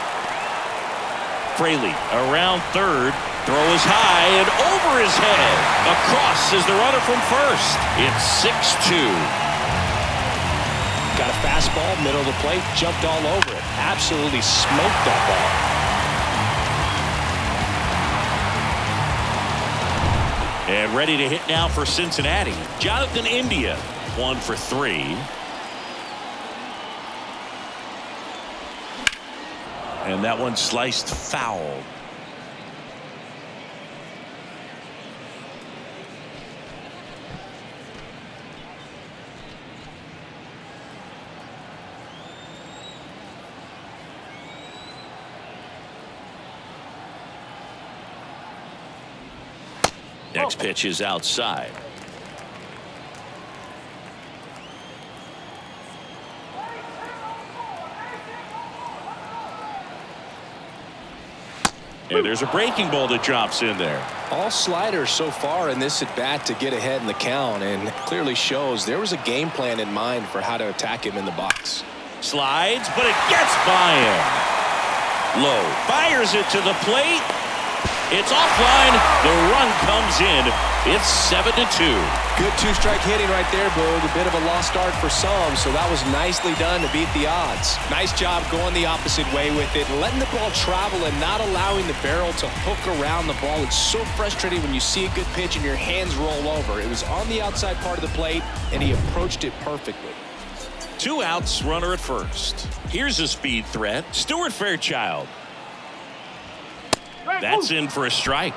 Fraley around third. Throw is high and over his head. Across is the runner from first. It's 6-2. Got a fastball, middle of the plate, jumped all over it. Absolutely smoked that ball. And ready to hit now for Cincinnati. Jonathan India, 1 for 3. And that one sliced foul. Next pitch is outside. And there's a breaking ball that drops in there. All sliders so far in this at bat to get ahead in the count, and clearly shows there was a game plan in mind for how to attack him in the box. Slides, but it gets by him. Low fires it to the plate. It's offline. The run comes in. It's 7-2. Good 2-strike hitting right there, Boog. A bit of a lost start for some, so that was nicely done to beat the odds. Nice job going the opposite way with it, letting the ball travel and not allowing the barrel to hook around the ball. It's so frustrating when you see a good pitch and your hands roll over. It was on the outside part of the plate, and he approached it perfectly. 2 outs, runner at first. Here's a speed threat. Stuart Fairchild. That's in for a strike.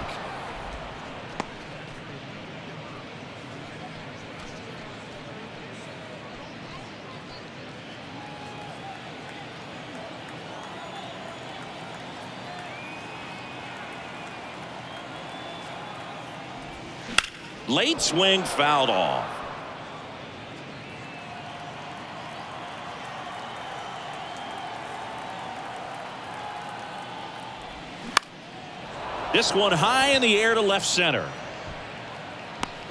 Late swing fouled off. This one high in the air to left center.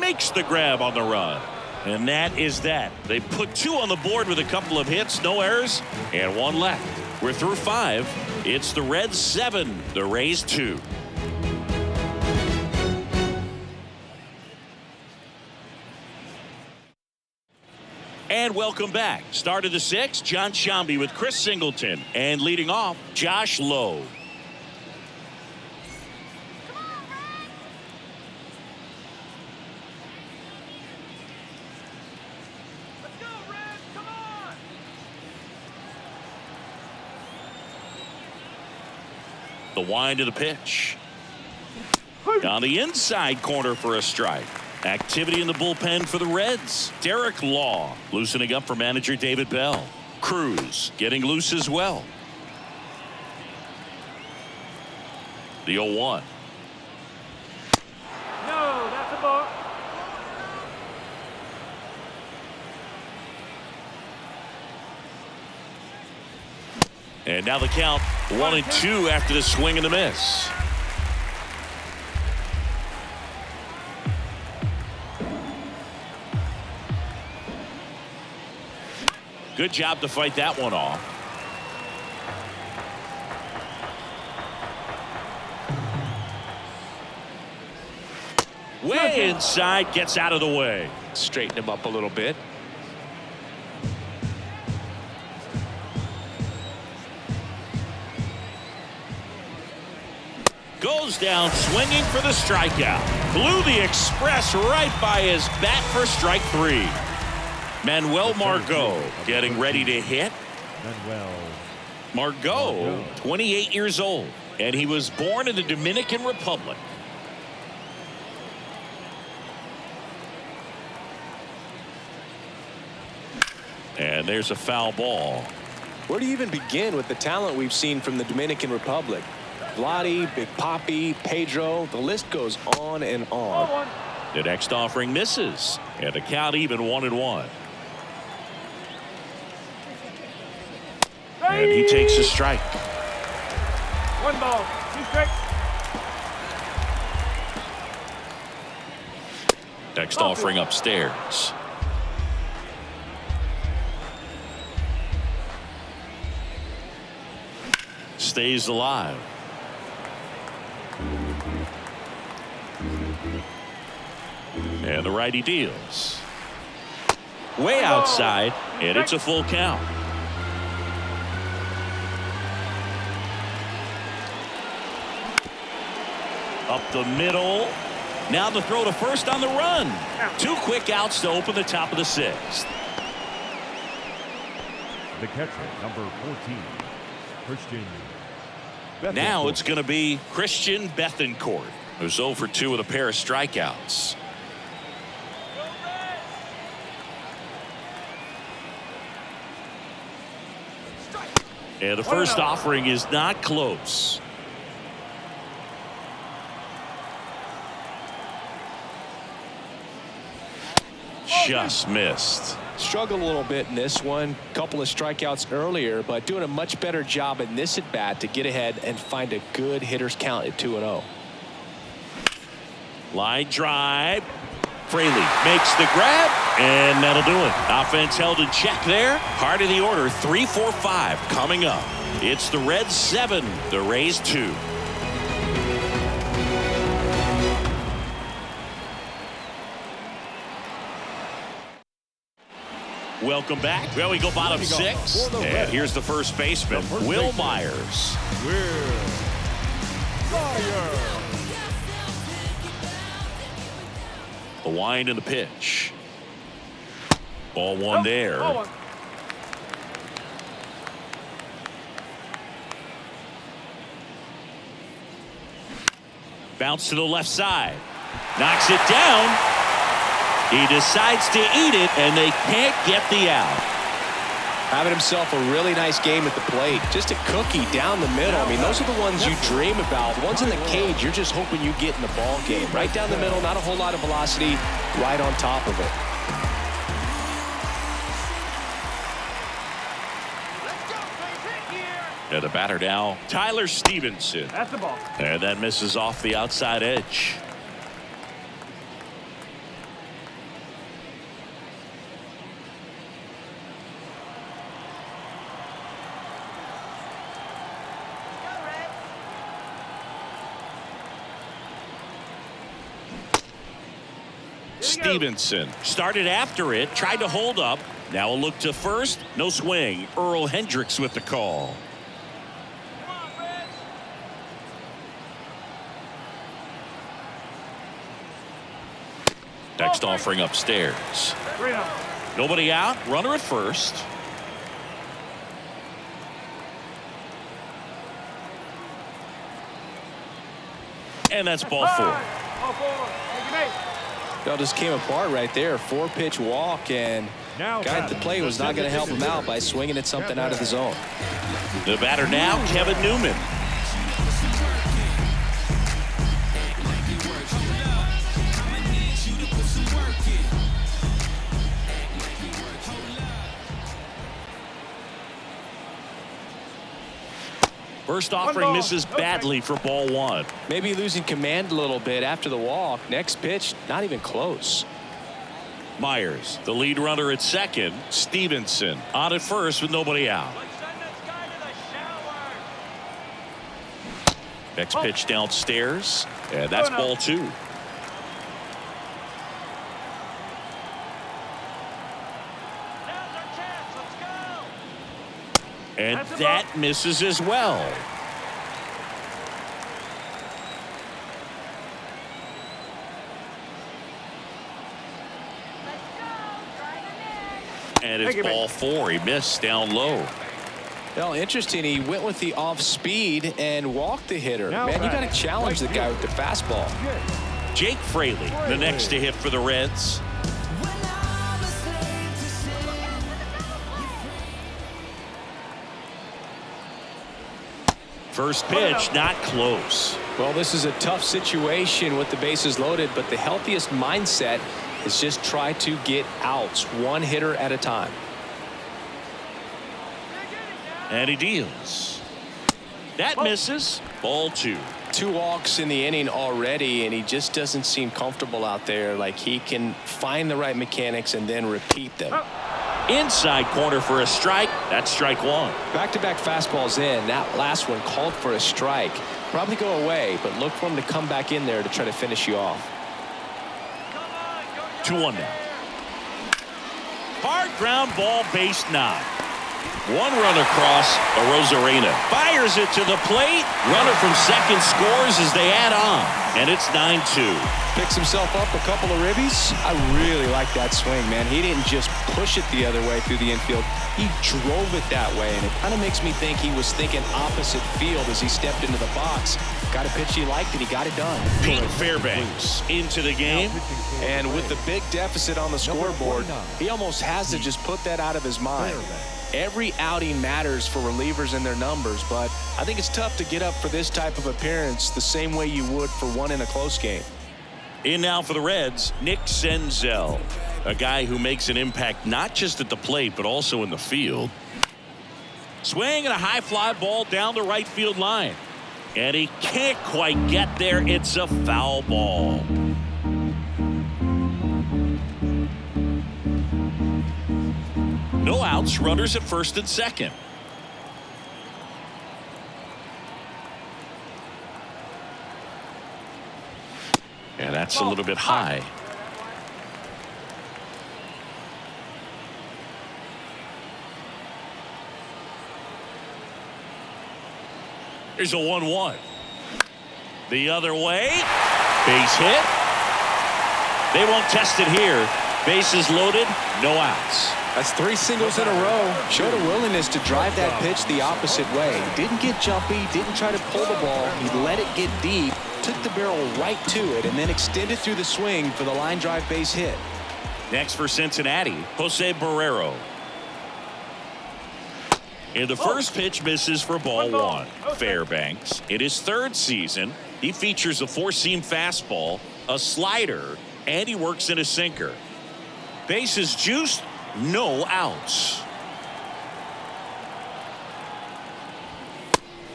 Makes the grab on the run. And that is that. They put 2 on the board with a couple of hits, no errors, and 1 left. We're through 5. It's the Reds 7, the Rays 2. And welcome back. Start of the 6th, John Sciambi with Chris Singleton. And leading off, Josh Lowe. The wind of the pitch. Down the inside corner for a strike. Activity in the bullpen for the Reds. Derek Law loosening up for manager David Bell. Cruz getting loose as well. The 0-1. No, that's a ball. And now the count 1-2 after the swing and the miss. Good job to fight that one off. Way inside, gets out of the way. Straighten him up a little bit. Goes down swinging for the strikeout. Blew the express right by his bat for strike 3. Manuel Margot getting ready to hit. Margot, 28 years old, and he was born in the Dominican Republic. And there's a foul ball. Where do you even begin with the talent we've seen from the Dominican Republic? Vladdy, Big Papi, Pedro, the list goes on and on. The next offering misses, and the count even 1-1. And he takes a strike. 1 ball. 2 strikes. Next offering upstairs. Stays alive. And the righty deals. Way outside, and it's a full count. Up the middle. Now the throw to first on the run. 2 quick outs to open the top of the 6th. The catcher, number 14, Christian. Now it's going to be Christian Bethancourt, who's 0 for 2 with a pair of strikeouts. And the first offering is not close. Just missed. Struggled a little bit in this one. Couple of strikeouts earlier, but doing a much better job in this at bat to get ahead and find a good hitter's count at 2-0. Line drive. Fraley makes the grab, and that'll do it. Offense held in check there. Heart of the order, 3, 4, 5 coming up. It's the Reds 7, the Rays 2. Welcome back. Well, we go bottom 6, and here's the first baseman, Will Myers. The wind and the pitch. Ball 1 there. Bounce to the left side. Knocks it down. He decides to eat it, and they can't get the out. Having himself a really nice game at the plate. Just a cookie down the middle. I mean, those are the ones you dream about. The ones in the cage, you're just hoping you get in the ball game. Right down the middle, not a whole lot of velocity, right on top of it. And the batter now, Tyler Stevenson. That's the ball. And that misses off the outside edge. Stevenson started after it, tried to hold up. Now a look to first, no swing. Earl Hendricks with the call. Next offering upstairs. Nobody out, runner at first. And that's ball 4. It all just came apart right there. 4-pitch walk, and guy at the plate was not going to help him out by swinging at something out of the zone. The batter now, Kevin Newman. First offering misses badly for ball 1. Maybe losing command a little bit after the walk. Next pitch, not even close. Myers, the lead runner at second. Stevenson on at first with nobody out. Next pitch downstairs, and that's ball 2. And that misses as well. And it's ball 4. He missed down low. Well, interesting. He went with the off speed and walked the hitter. Man, you got to challenge the guy with the fastball. Jake Fraley, the next to hit for the Reds. First pitch, not close. Well, this is a tough situation with the bases loaded, but the healthiest mindset is just try to get outs, one hitter at a time. And he deals. That misses. Ball 2. 2 walks in the inning already, and he just doesn't seem comfortable out there. Like he can find the right mechanics and then repeat them. Inside corner for a strike. That's strike 1. Back-to-back fastballs in. That last one called for a strike. Probably go away, but look for him to come back in there to try to finish you off. 2-1 now. Hard ground ball, base 9. 1 run across. Arozarena fires it to the plate. Runner from second scores as they add on, and it's 9-2. Picks himself up a couple of ribbies. I really like that swing, man. He didn't just push it the other way through the infield. He drove it that way, and it kind of makes me think he was thinking opposite field as he stepped into the box. Got a pitch he liked, and he got it done. Pete Fairbanks into the game. And with the big deficit on the scoreboard, he almost has to just put that out of his mind. Every outing matters for relievers and their numbers, but I think it's tough to get up for this type of appearance the same way you would for one in a close game. In now for the Reds, Nick Senzel, a guy who makes an impact not just at the plate but also in the field. Swing and a high fly ball down the right field line, and he can't quite get there. It's a foul ball. No outs, runners at first and second. And that's a little bit high. Here's a 1-1. The other way. Base hit. They won't test it here. Bases loaded, no outs. That's 3 singles in a row. Showed a willingness to drive that pitch the opposite way. Didn't get jumpy, didn't try to pull the ball. He let it get deep, took the barrel right to it, and then extended through the swing for the line drive base hit. Next for Cincinnati, Jose Barrero. And the first pitch misses for ball 1. Fairbanks, in his 3rd season, he features a 4-seam fastball, a slider, and he works in a sinker. Bases juiced, no outs.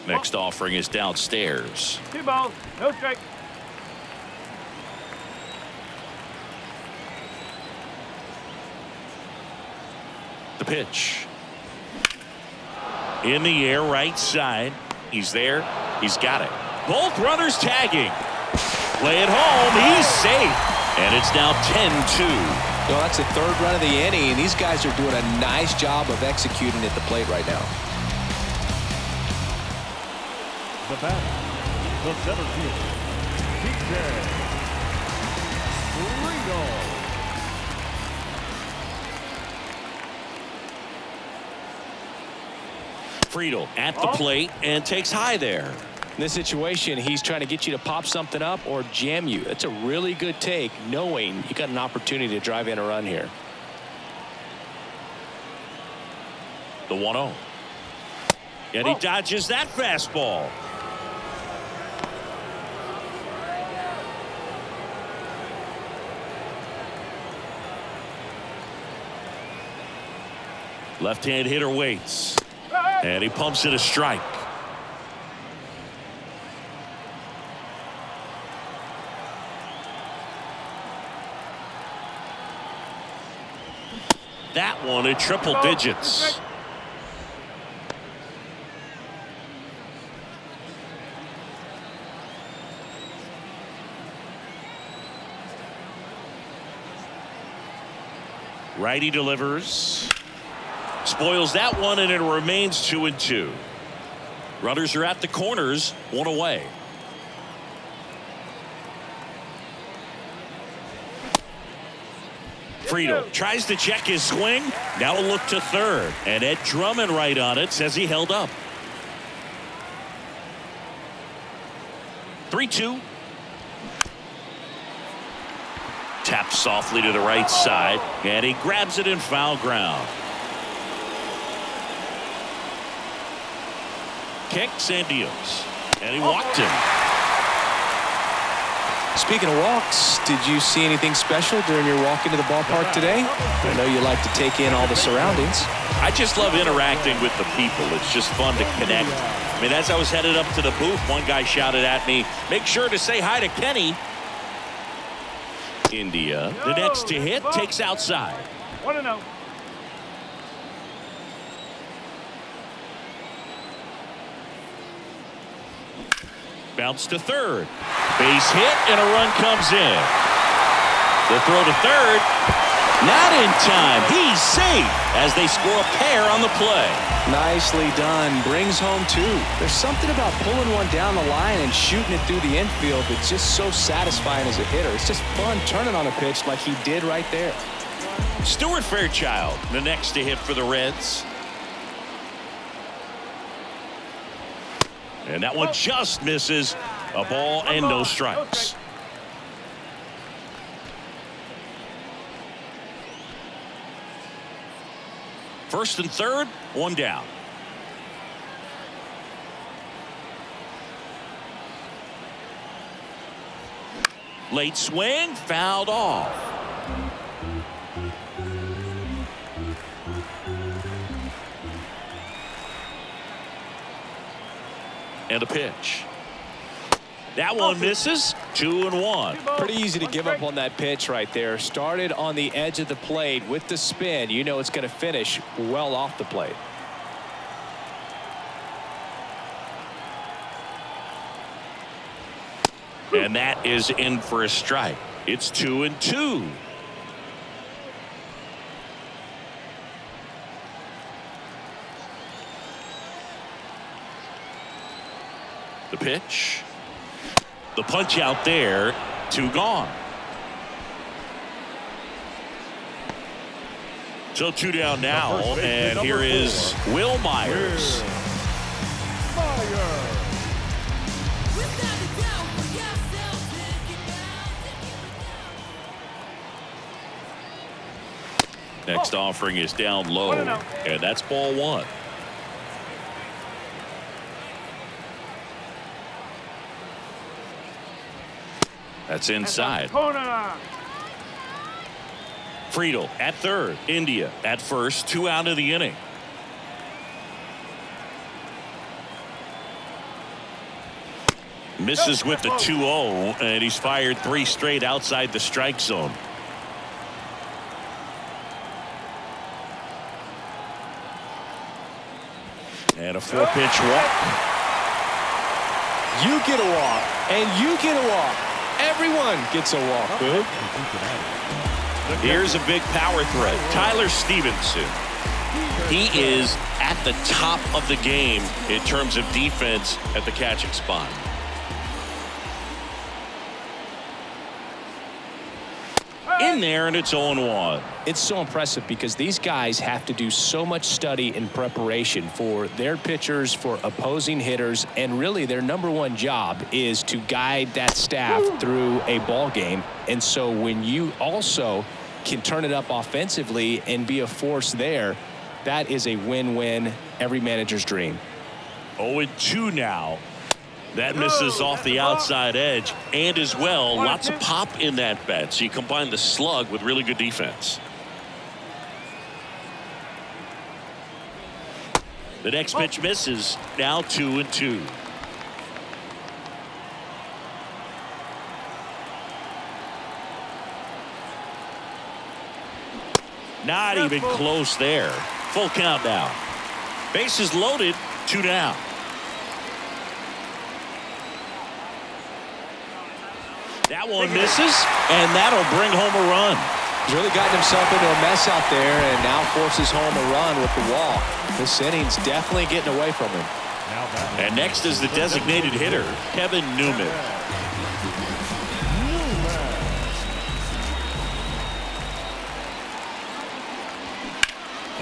Next offering is downstairs. 2 balls, no strike. The pitch. In the air, right side. He's there. He's got it. Both runners tagging. Play it home. He's safe. And it's now 10-2. Well, that's the 3rd run of the inning, and these guys are doing a nice job of executing at the plate right now. The batter, the center fielder, Friedel at the plate and takes high there. In this situation, he's trying to get you to pop something up or jam you. That's a really good take, knowing you got an opportunity to drive in a run here. The 1-0. And he dodges that fastball. Left-hand hitter waits. And he pumps it a strike. that one at triple digits. Righty delivers. Spoils that one, and it remains 2-2. Runners are at the corners, one away. Friedel tries to check his swing. Now a look to third. And Ed Drummond right on it says he held up. 3-2. Taps softly to the right side. And he grabs it in foul ground. Kicks and deals. And he walked him. Speaking of walks, did you see anything special during your walk into the ballpark today? I know you like to take in all the surroundings. I just love interacting with the people. It's just fun to connect. I mean, as I was headed up to the booth, one guy shouted at me, "Make sure to say hi to Kenny." India, the next to hit, takes outside. 1-0. Bounce to third. Base hit, and a run comes in. The throw to third. Not in time. He's safe as they score a pair on the play. Nicely done. Brings home two. There's something about pulling one down the line and shooting it through the infield that's just so satisfying as a hitter. It's just fun turning on a pitch like he did right there. Stuart Fairchild, the next to hit for the Reds. And that one just misses. A ball and no strikes. First and third, one down. Late swing, fouled off. And a pitch. That one misses. 2-1. Pretty easy to give up on that pitch right there. Started on the edge of the plate with the spin. You know it's going to finish well off the plate. And that is in for a strike. It's 2-2. The pitch. The punch out there. 2 gone. So 2 down now, and here is Will Myers. Next offering is down low, and that's ball 1. That's inside. Friedel at third. India at first. 2 out of the inning. Misses with the 2-0, and he's fired 3 straight outside the strike zone. And a 4-pitch walk. You get a walk, and you get a walk. Everyone gets a walk, Boog. Here's a big power threat. Tyler Stevenson. He is at the top of the game in terms of defense at the catching spot. In there, and it's 0-1. It's so impressive because these guys have to do so much study and preparation for their pitchers, for opposing hitters, and really their #1 job is to guide that staff through a ball game. And so when you also can turn it up offensively and be a force there, that is a win-win, every manager's dream. 0-2 now. That misses off the outside edge, and as well, lots of pop in that bat. So you combine the slug with really good defense. The next pitch misses. Now 2-2. Not even close there. Full count now. Bases loaded, 2 down. That one misses, and that'll bring home a run. He's really gotten himself into a mess out there and now forces home a run with the walk. This inning's definitely getting away from him. And next is the designated hitter, Kevin Newman.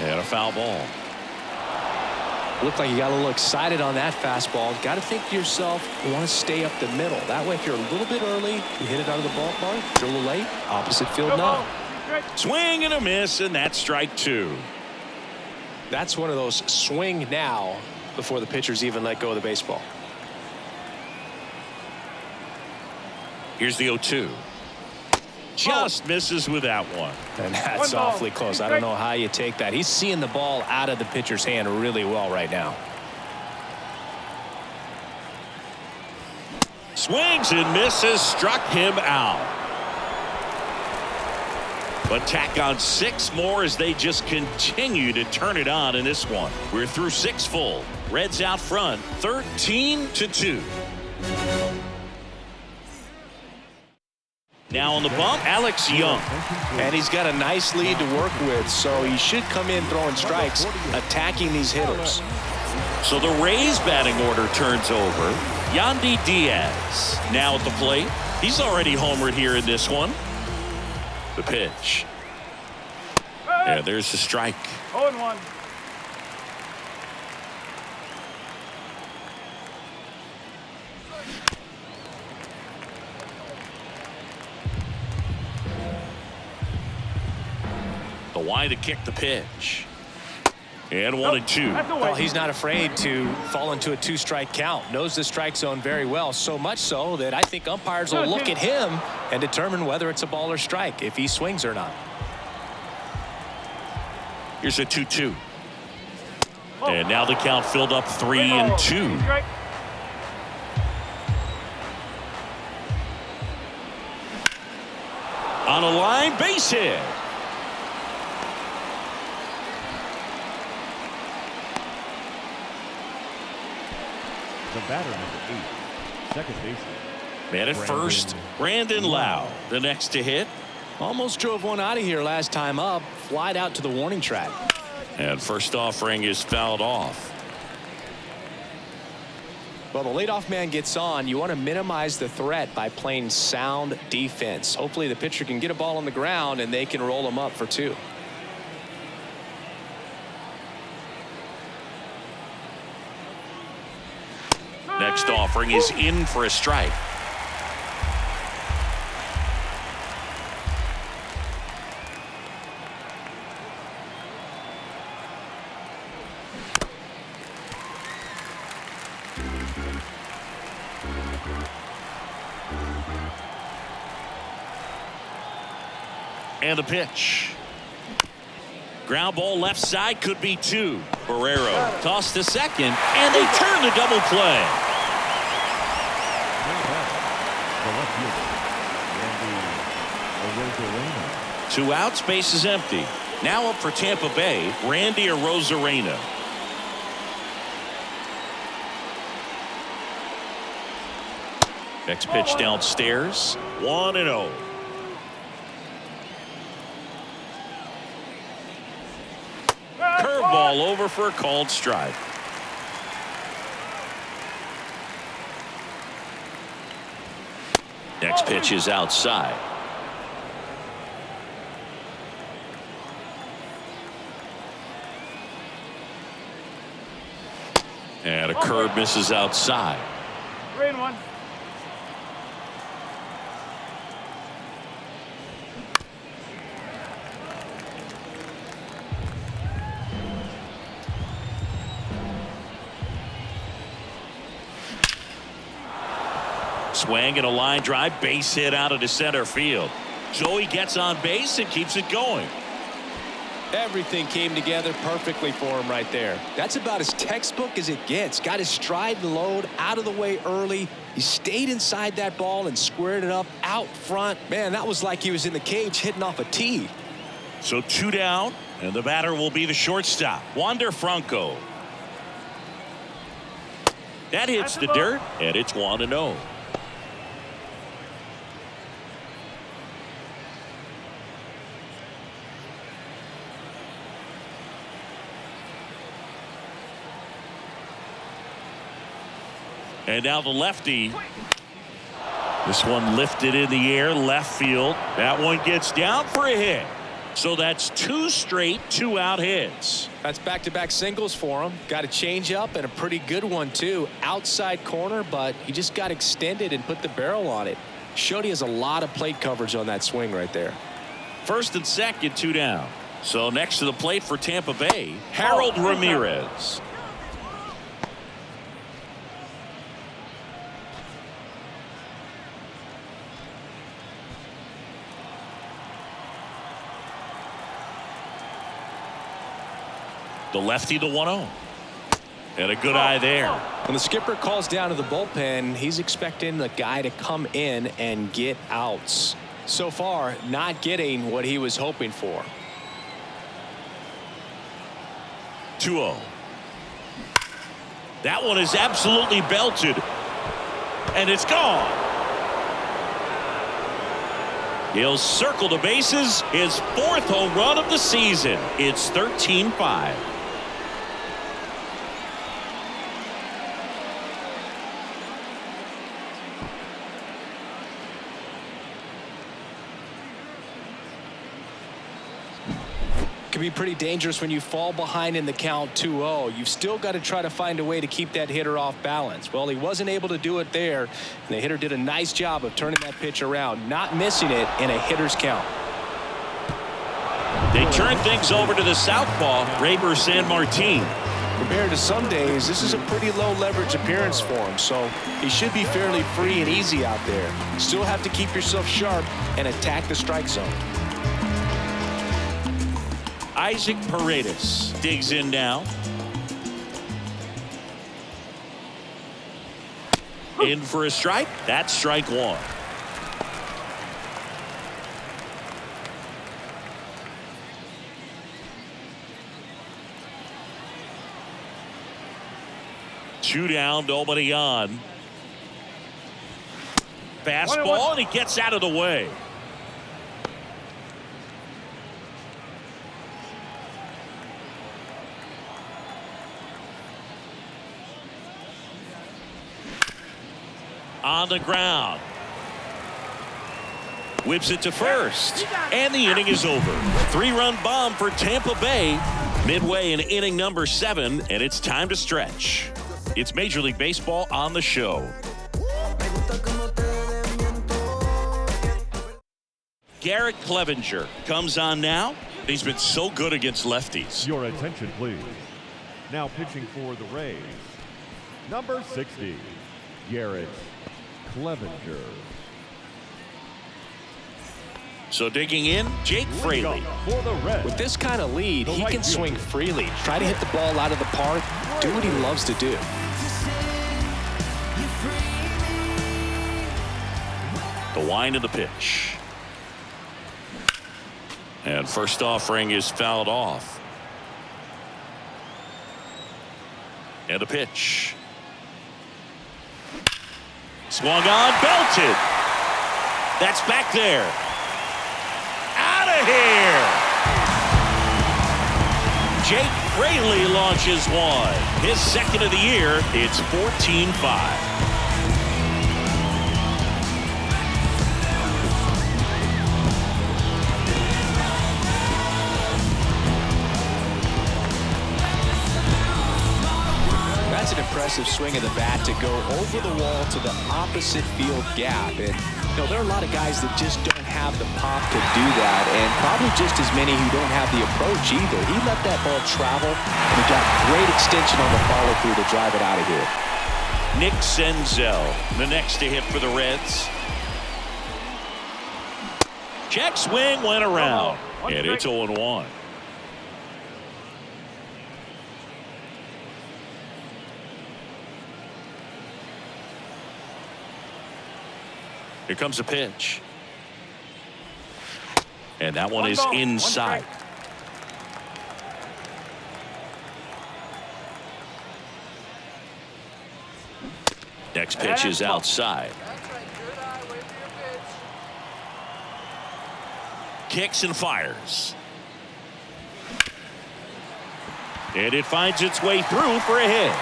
And a foul ball. Looked like you got a little excited on that fastball. Got to think to yourself, you want to stay up the middle. That way, if you're a little bit early, you hit it out of the ballpark. If you're a little late, opposite field now. Swing and a miss, and that's strike 2. That's one of those swing now before the pitchers even let go of the baseball. Here's the 0-2. Just misses with that one. And that's awfully close. I don't know how you take that. He's seeing the ball out of the pitcher's hand really well right now. Swings and misses, struck him out. But tack on 6 more as they just continue to turn it on in this one. We're through 6 full. Reds out front, 13-2. Now on the bump, Alex Young. And he's got a nice lead to work with, so he should come in throwing strikes, attacking these hitters. So the Rays batting order turns over. Yandy Diaz now at the plate. He's already homered here in this one. The pitch. Yeah, there's the strike. 0-1. The wide to kick the pitch. And 1-2. Well, he's not afraid to fall into a 2-strike count. Knows the strike zone very well. So much so that I think umpires will look at him and determine whether it's a ball or strike, if he swings or not. Here's a 2-2. And now the count filled up 3-2. On a line, base hit. The batter, number 8, second baseman. Man at first, Brandon Lau. The next to hit. Almost drove one out of here last time up. Flied out to the warning track. And first offering is fouled off. Well, the leadoff man gets on. You want to minimize the threat by playing sound defense. Hopefully the pitcher can get a ball on the ground and they can roll him up for 2. Next offering is in for a strike. And the pitch. Ground ball left side, could be 2. Barrero tossed to second, and they turn the double play. Two outs, base is empty. Now up for Tampa Bay, Randy Arozarena. Next pitch downstairs, 1-0. Curveball over for a called strike. Next pitch is outside. And a curve misses outside. 3-1. Swing and a line drive, base hit out of the center field. Joey gets on base and keeps it going. Everything came together perfectly for him right there. That's about as textbook as it gets. Got his stride and load out of the way early. He stayed inside that ball and squared it up out front. Man, that was like he was in the cage hitting off a tee. So 2 down, and the batter will be the shortstop, Wander Franco. That hits the dirt, and it's 1-0. And now the lefty. This one lifted in the air, left field. That one gets down for a hit. So that's 2 straight 2-out hits. That's back-to-back singles for him. Got a change-up and a pretty good one, too. Outside corner, but he just got extended and put the barrel on it. Showed he has a lot of plate coverage on that swing right there. First and second, 2 down. So next to the plate for Tampa Bay, Harold Ramirez. The lefty, the 1-0. And a good eye there. When the skipper calls down to the bullpen, he's expecting the guy to come in and get outs. So far, not getting what he was hoping for. 2-0. That one is absolutely belted. And it's gone. He'll circle the bases. His 4th home run of the season. It's 13-5. Can be pretty dangerous when you fall behind in the count 2-0. You've still got to try to find a way to keep that hitter off balance. Well, he wasn't able to do it there, and the hitter did a nice job of turning that pitch around, not missing it in a hitter's count. They turn things over to the southpaw, Raymer Sanmartin. Compared to some days, this is a pretty low leverage appearance for him, so he should be fairly free and easy out there. Still have to keep yourself sharp and attack the strike zone. Isaac Paredes digs in now. In for a strike. That's strike 1. Two down, nobody on. Fastball, and he gets out of the way. On the ground. Whips it to first. And the inning is over. 3-run bomb for Tampa Bay. Midway in inning number 7, and it's time to stretch. It's Major League Baseball on the show. Garrett Clevenger comes on now. He's been so good against lefties. Your attention, please. Now pitching for the Rays, number 60, Garrett Clevenger. So digging in, Jake Fraley. For the Reds, With this kind of lead, he right can fielder. swing freely, try to hit the ball out of the park, do what he loves to do. The wind of the pitch. And first offering is fouled off. And a pitch. Swung on, belted. That's back there. Out of here. Jake Fraley launches one. His second of the year. It's 14-5. That's an impressive swing of the bat to go over the wall to the opposite field gap. And you know, there are a lot of guys that just don't have the pop to do that, and probably just as many who don't have the approach either. He let that ball travel, and he got great extension on the follow-through to drive it out of here. Nick Senzel, the next to hit for the Reds. Check swing went around, and it's 0-1. Here comes a pitch. And that one is ball, inside. one Next pitch is outside. That's right. Good eye. Wait for your pitch. Kicks and fires. And it finds its way through for a hit.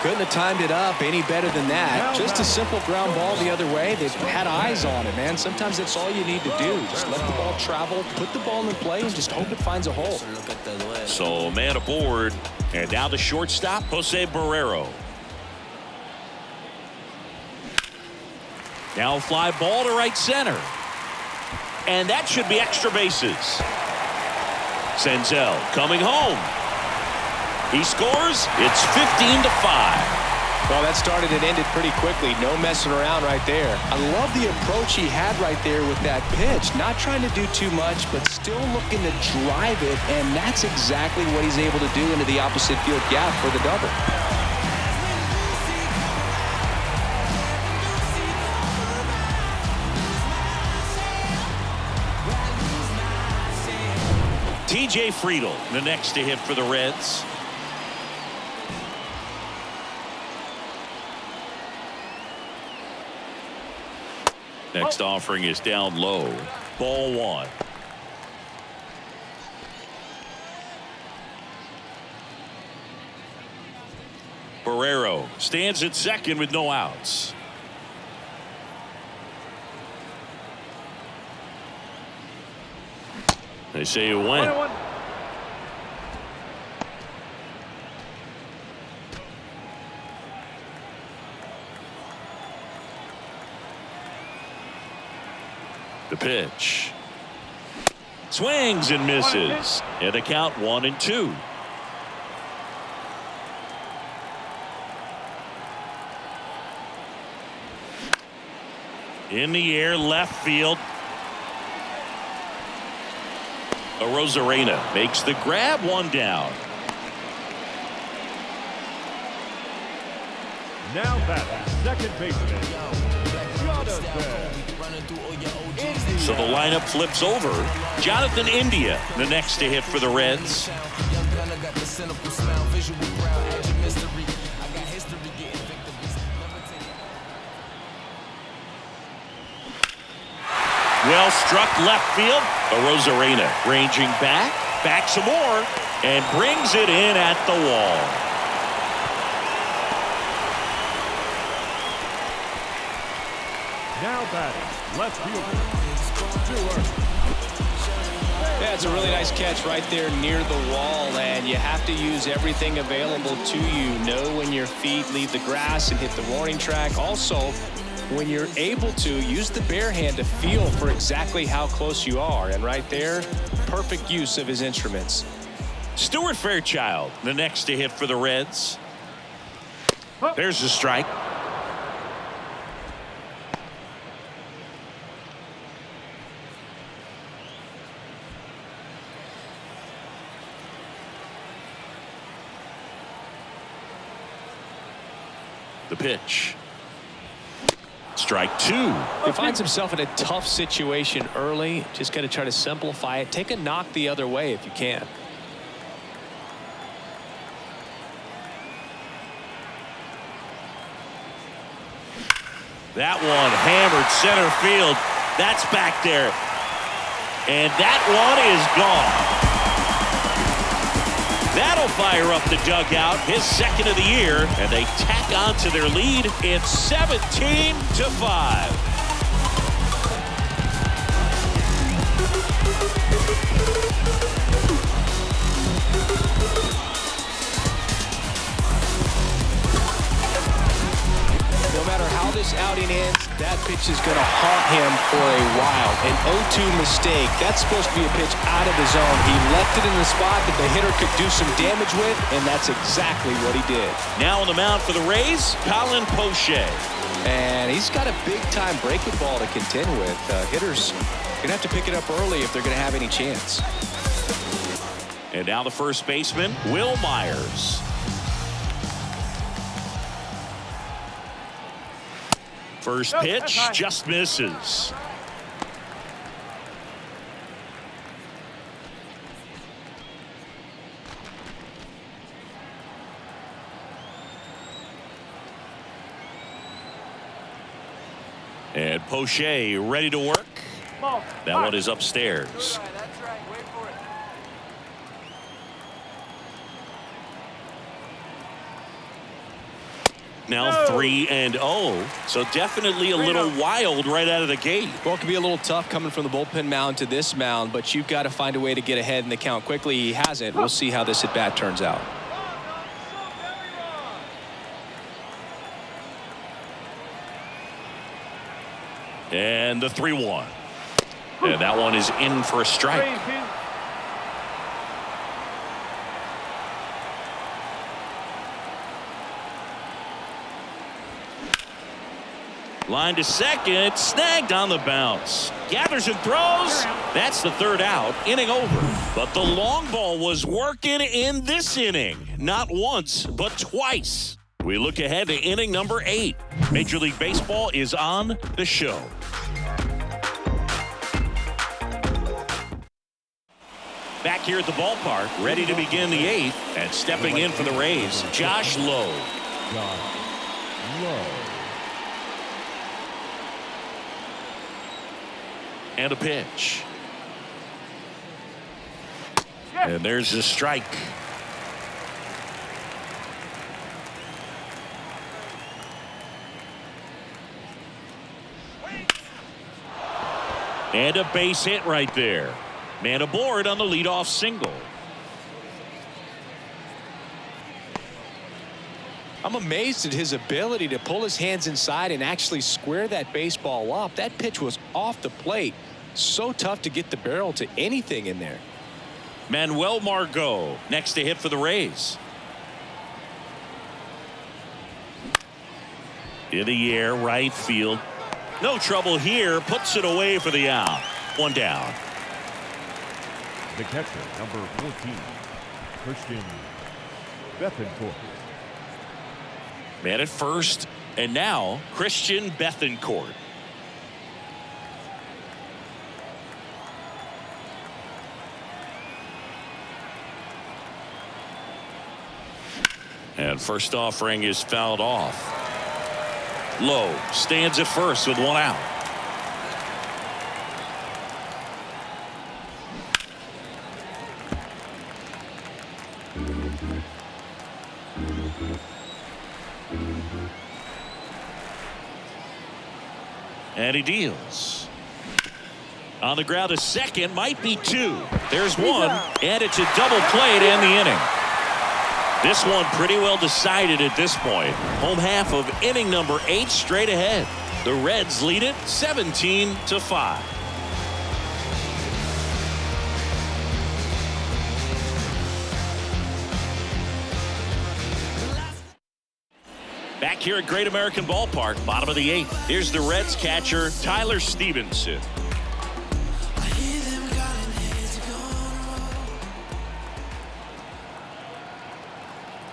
Couldn't have timed it up any better than that. Just a simple ground ball the other way. They've had eyes on it, man. Sometimes that's all you need to do. Just let the ball travel, put the ball in play, and just hope it finds a hole. So man aboard. And now the shortstop, Jose Barrero. Now a fly ball to right center. And that should be extra bases. Senzel coming home. He scores. It's 15-5. Well, that started and ended pretty quickly. No messing around right there. I love the approach he had right there with that pitch. Not trying to do too much, but still looking to drive it, and that's exactly what he's able to do into the opposite field gap for the double. TJ Friedl, the next to hit for the Reds. Next offering is down low. Ball one. Barrero stands at second with no outs. They say it went. 1-1. The pitch. Swings and misses. And the count 1-2. In the air, left field. Rosarena makes the grab, one down. Now batting second baseman, Jonathan. So the lineup flips over. Jonathan India, the next to hit for the Reds. Well struck left field. Rosarena ranging back some more, and brings it in at the wall. Now batting left fielder, Stewart. Yeah, it's a really nice catch right there near the wall, and you have to use everything available to you. Know when your feet leave the grass and hit the warning track. Also, when you're able to, use the bare hand to feel for exactly how close you are. And right there, perfect use of his instruments. Stuart Fairchild, the next to hit for the Reds. There's the strike. The pitch. Strike two. He finds himself in a tough situation early. Just got to try to simplify it. Take a knock the other way if you can. That one hammered center field. That's back there. And that one is gone. That'll fire up the dugout, his second of the year, and they tack on to their lead. It's 17-5. No matter how this outing ends, that pitch is going to haunt him for a while. An 0-2 mistake. That's supposed to be a pitch out of the zone. He left it in the spot that the hitter could do some damage with, and that's exactly what he did. Now on the mound for the Rays, Colin Poche. And he's got a big-time breaking ball to contend with. Hitters going to have to pick it up early if they're going to have any chance. And now the first baseman, Will Myers. First pitch just misses. And Poche ready to work. That one is upstairs. That's right. Wait for it. Now 3-0. So definitely a little wild right out of the gate. Well, it can be a little tough coming from the bullpen mound to this mound, but you've got to find a way to get ahead in the count quickly. He hasn't. We'll see how this at bat turns out. And the 3-1. And that one is in for a strike. Line to second, snagged on the bounce. Gathers and throws. That's the third out, inning over. But the long ball was working in this inning. Not once, but twice. We look ahead to inning number 8. Major League Baseball is on the show. Back here at the ballpark, ready to begin the 8th, and stepping in for the Rays, Josh Lowe. And a pitch. And there's the strike. And a base hit right there. Man aboard on the leadoff single. I'm amazed at his ability to pull his hands inside and actually square that baseball up. That pitch was off the plate. So tough to get the barrel to anything in there. Manuel Margot next to hit for the Rays. In the air, right field. No trouble here. Puts it away for the out. One down. The catcher, number 14, Christian Bethencourt. Man at first, and now Christian Bethencourt. And first offering is fouled off. Lowe stands at first with one out. And he deals. On the ground, a second, might be two. There's one, and it's a double play to end the inning. This one pretty well decided at this point. Home half of inning number 8 straight ahead. The Reds lead it 17-5. Back here at Great American Ballpark, bottom of the 8th. Here's the Reds catcher, Tyler Stevenson.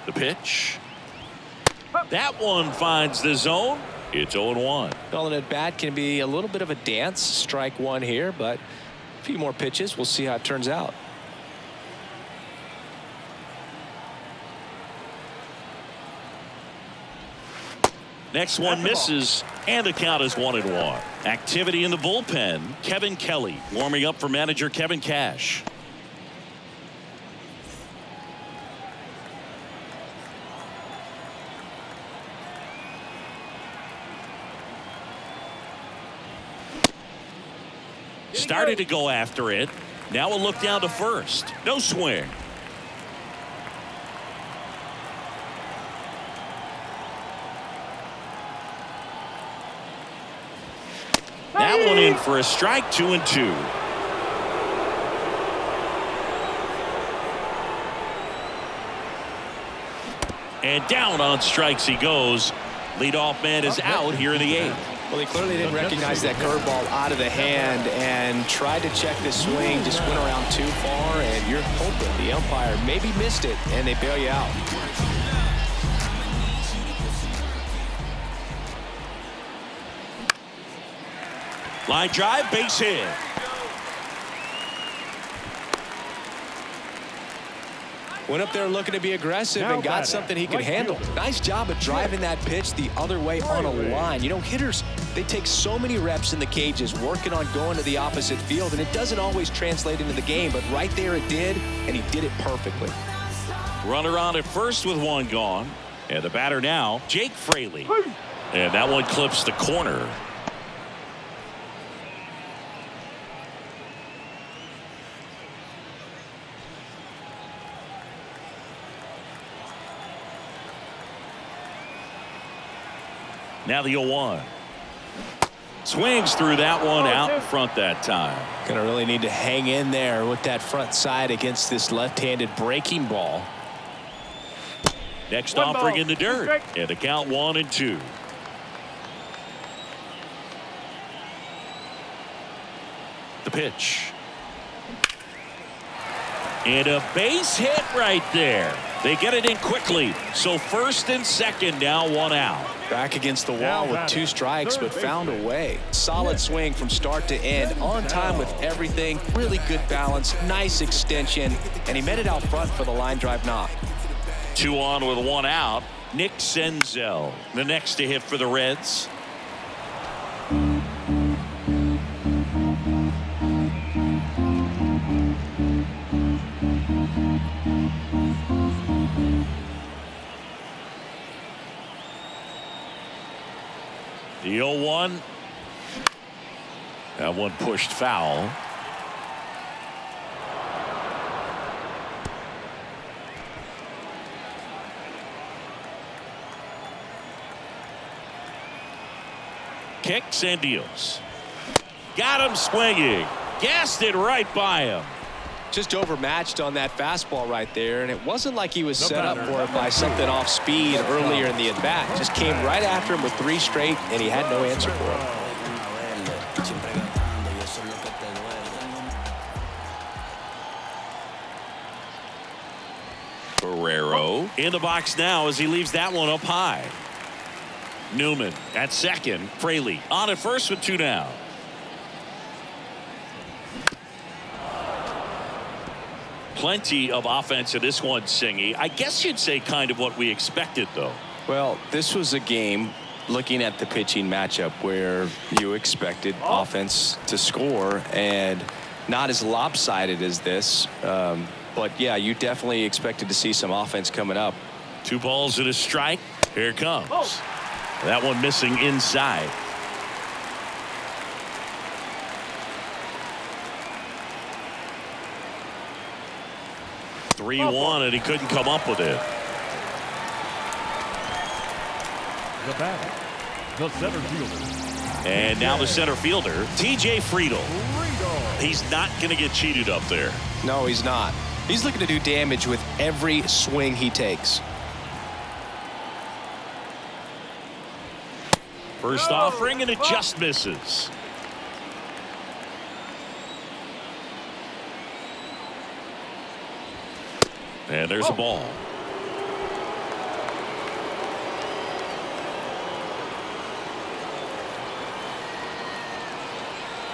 The pitch. That one finds the zone. It's 0-1. Well, an at bat can be a little bit of a dance. Strike one here, but a few more pitches. We'll see how it turns out. Next one misses, and the count is 1-1. Activity in the bullpen. Kevin Kelly warming up for manager Kevin Cash. Started to go after it. Now a look down to first. No swing. That one in for a strike, 2-2. And down on strikes he goes. Leadoff man is out here in the 8th. Well, he clearly didn't recognize that curveball out of the hand and tried to check the swing, just went around too far, and you're hoping the umpire maybe missed it, and they bail you out. Line drive, base hit. Went up there looking to be aggressive and got something he could handle. Nice job of driving that pitch the other way on a line. You know, hitters, they take so many reps in the cages working on going to the opposite field, and it doesn't always translate into the game, but right there it did, and he did it perfectly. Runner on at first with one gone. And the batter now, Jake Fraley. And that one clips the corner. Now the 0-1. Swings through that one out in front that time. Gonna really need to hang in there with that front side against this left-handed breaking ball. Next offering in the dirt. And the count 1-2. The pitch. And a base hit right there. They get it in quickly. So first and second, now one out. Back against the wall with 2 strikes, but found a way. Solid swing from start to end. On time with everything. Really good balance. Nice extension. And he met it out front for the line drive knock. 2 on with 1 out. Nick Senzel, the next to hit for the Reds. The 0-1. That one pushed foul. Kicks and deals. Got him swinging. Gassed it right by him. Just overmatched on that fastball right there, and it wasn't like he was set up for it by something off speed earlier in the at-bat. Just came right after him with 3 straight, and he had no answer for it. Guerrero in the box now as he leaves that one up high. Newman at second. Fraley on at first with 2 down. Plenty of offense in this one, Singy. I guess you'd say kind of what we expected, though. Well, this was a game, looking at the pitching matchup, where you expected offense to score, and not as lopsided as this. But, yeah, you definitely expected to see some offense coming up. 2 balls and a strike. Here it comes. That one missing inside. (3-1) and he couldn't come up with it. The batter, the center fielder. And now the center fielder, T.J. Friedel. He's not going to get cheated up there. No, he's not. He's looking to do damage with every swing he takes. First offering, and it just misses. And there's a ball.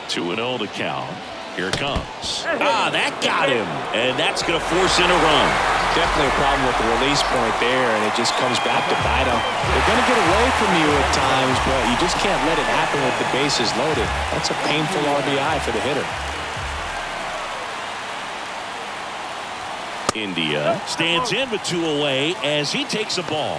2-0 to count. Here it comes. That got him. And that's going to force in a run. Definitely a problem with the release point there, and it just comes back to bite them. They're going to get away from you at times, but you just can't let it happen with the bases loaded. That's a painful RBI for the hitter. India stands in with 2 away as he takes a ball.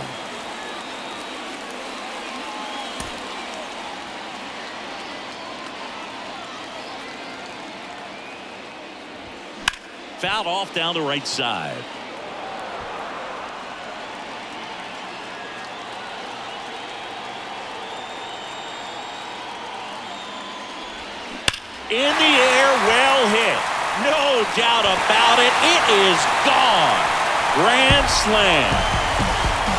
Fouled off down the right side. In the air, well hit. No doubt about it. It is gone. Grand slam.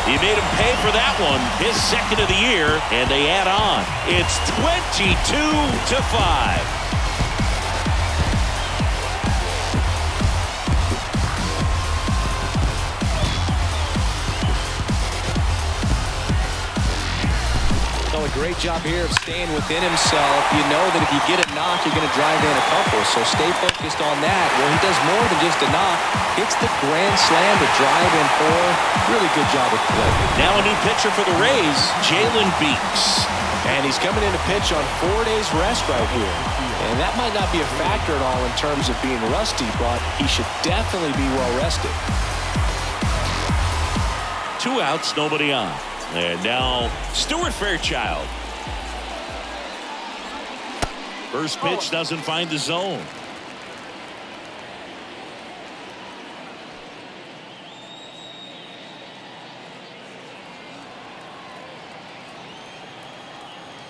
He made him pay for that one. His second of the year, and they add on. It's 22-5. a great job here of staying within himself. You know that if you get a knock, you're going to drive in a couple. So stay focused on that. Well, he does more than just a knock. Hits the grand slam to drive in 4. Really good job with the play. Now a new pitcher for the Rays, Jalen Beeks. And he's coming in to pitch on 4 days rest right here. And that might not be a factor at all in terms of being rusty, but he should definitely be well rested. 2 outs, nobody on. And now Stuart Fairchild. First pitch doesn't find the zone.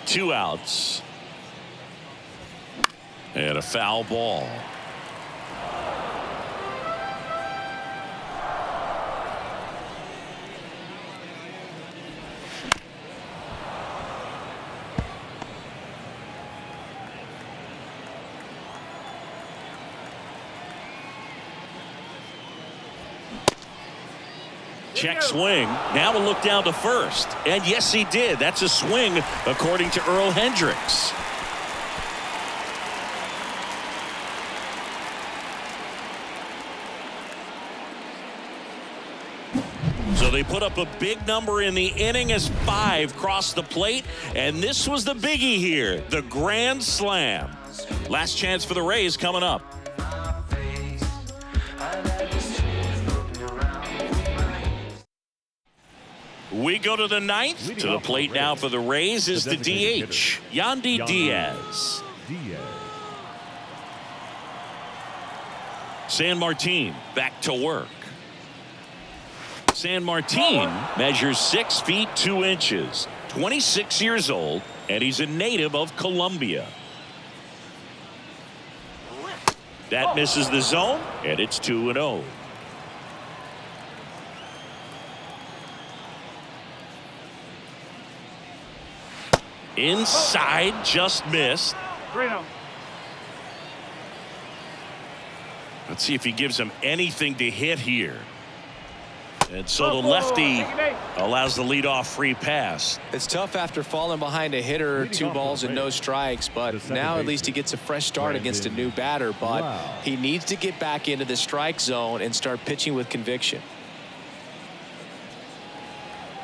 Two outs. And a foul ball. Check swing. Now a look down to first. And yes, he did. That's a swing, according to Earl Hendricks. So they put up a big number in the inning as 5 crossed the plate. And this was the biggie here, the grand slam. Last chance for the Rays coming up. We go to the 9th. To the plate now for the Rays is the DH, Yandy Diaz. San Martin back to work. San Martin measures 6 feet 2 inches, 26 years old, and he's a native of Colombia. That misses the zone, and it's 2-0. Inside, just missed. Let's see if he gives him anything to hit here. And so the lefty allows the leadoff free pass. It's tough after falling behind a hitter, 2 balls and no strikes, but now at least he gets a fresh start against a new batter. But he needs to get back into the strike zone and start pitching with conviction.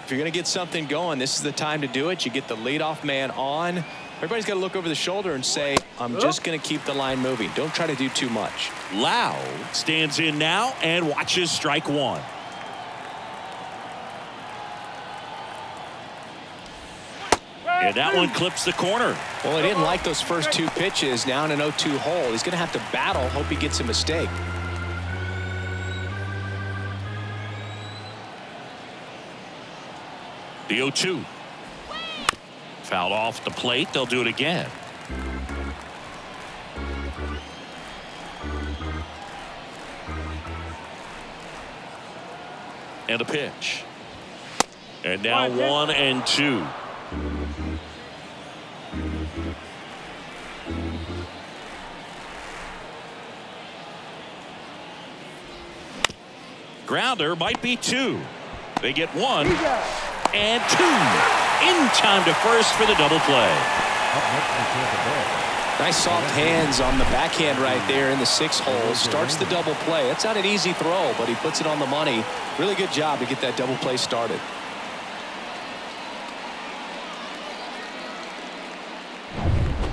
If you're going to get something going, this is the time to do it. You get the leadoff man on. Everybody's got to look over the shoulder and say, I'm just going to keep the line moving. Don't try to do too much. Lau stands in now and watches strike 1. And that one clips the corner. Well, he didn't like those first 2 pitches. Now in an 0-2 hole. He's going to have to battle. Hope he gets a mistake. The 0-2. Fouled off the plate. They'll do it again. And a pitch. And now 1-2. Grounder might be 2. They get 1 and 2 in time to first for the double play. Nice soft hands on the backhand right there in the 6th hole. Starts the double play. That's not an easy throw, but he puts it on the money. Really good job to get that double play started.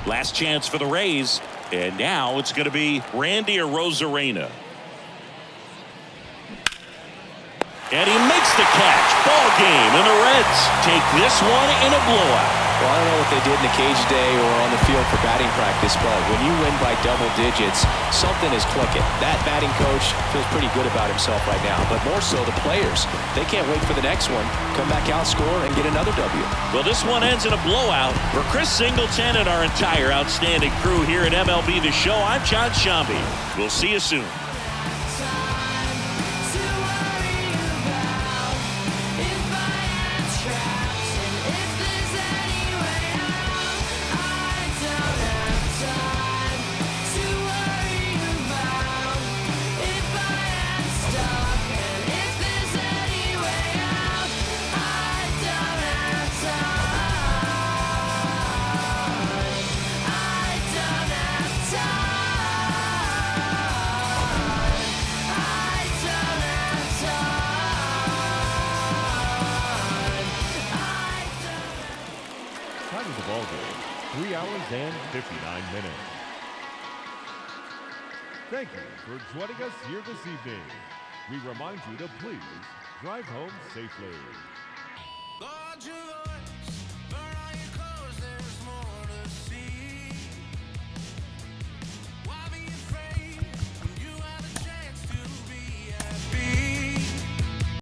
Last chance for the Rays, and now it's going to be Randy Arozarena. And he makes the catch. Ball game, and the Reds take this one in a blowout. Well, I don't know what they did in the cage day or on the field for batting practice, but when you win by double digits, something is clicking. That batting coach feels pretty good about himself right now, but more so the players. They can't wait for the next one. Come back out, score, and get another W. Well, this one ends in a blowout. For Chris Singleton and our entire outstanding crew here at MLB The Show, I'm John Shambi. We'll see you soon. Time of the ball game, 3 hours and 59 minutes. Thank you for joining us here this evening. We remind you to please drive home safely.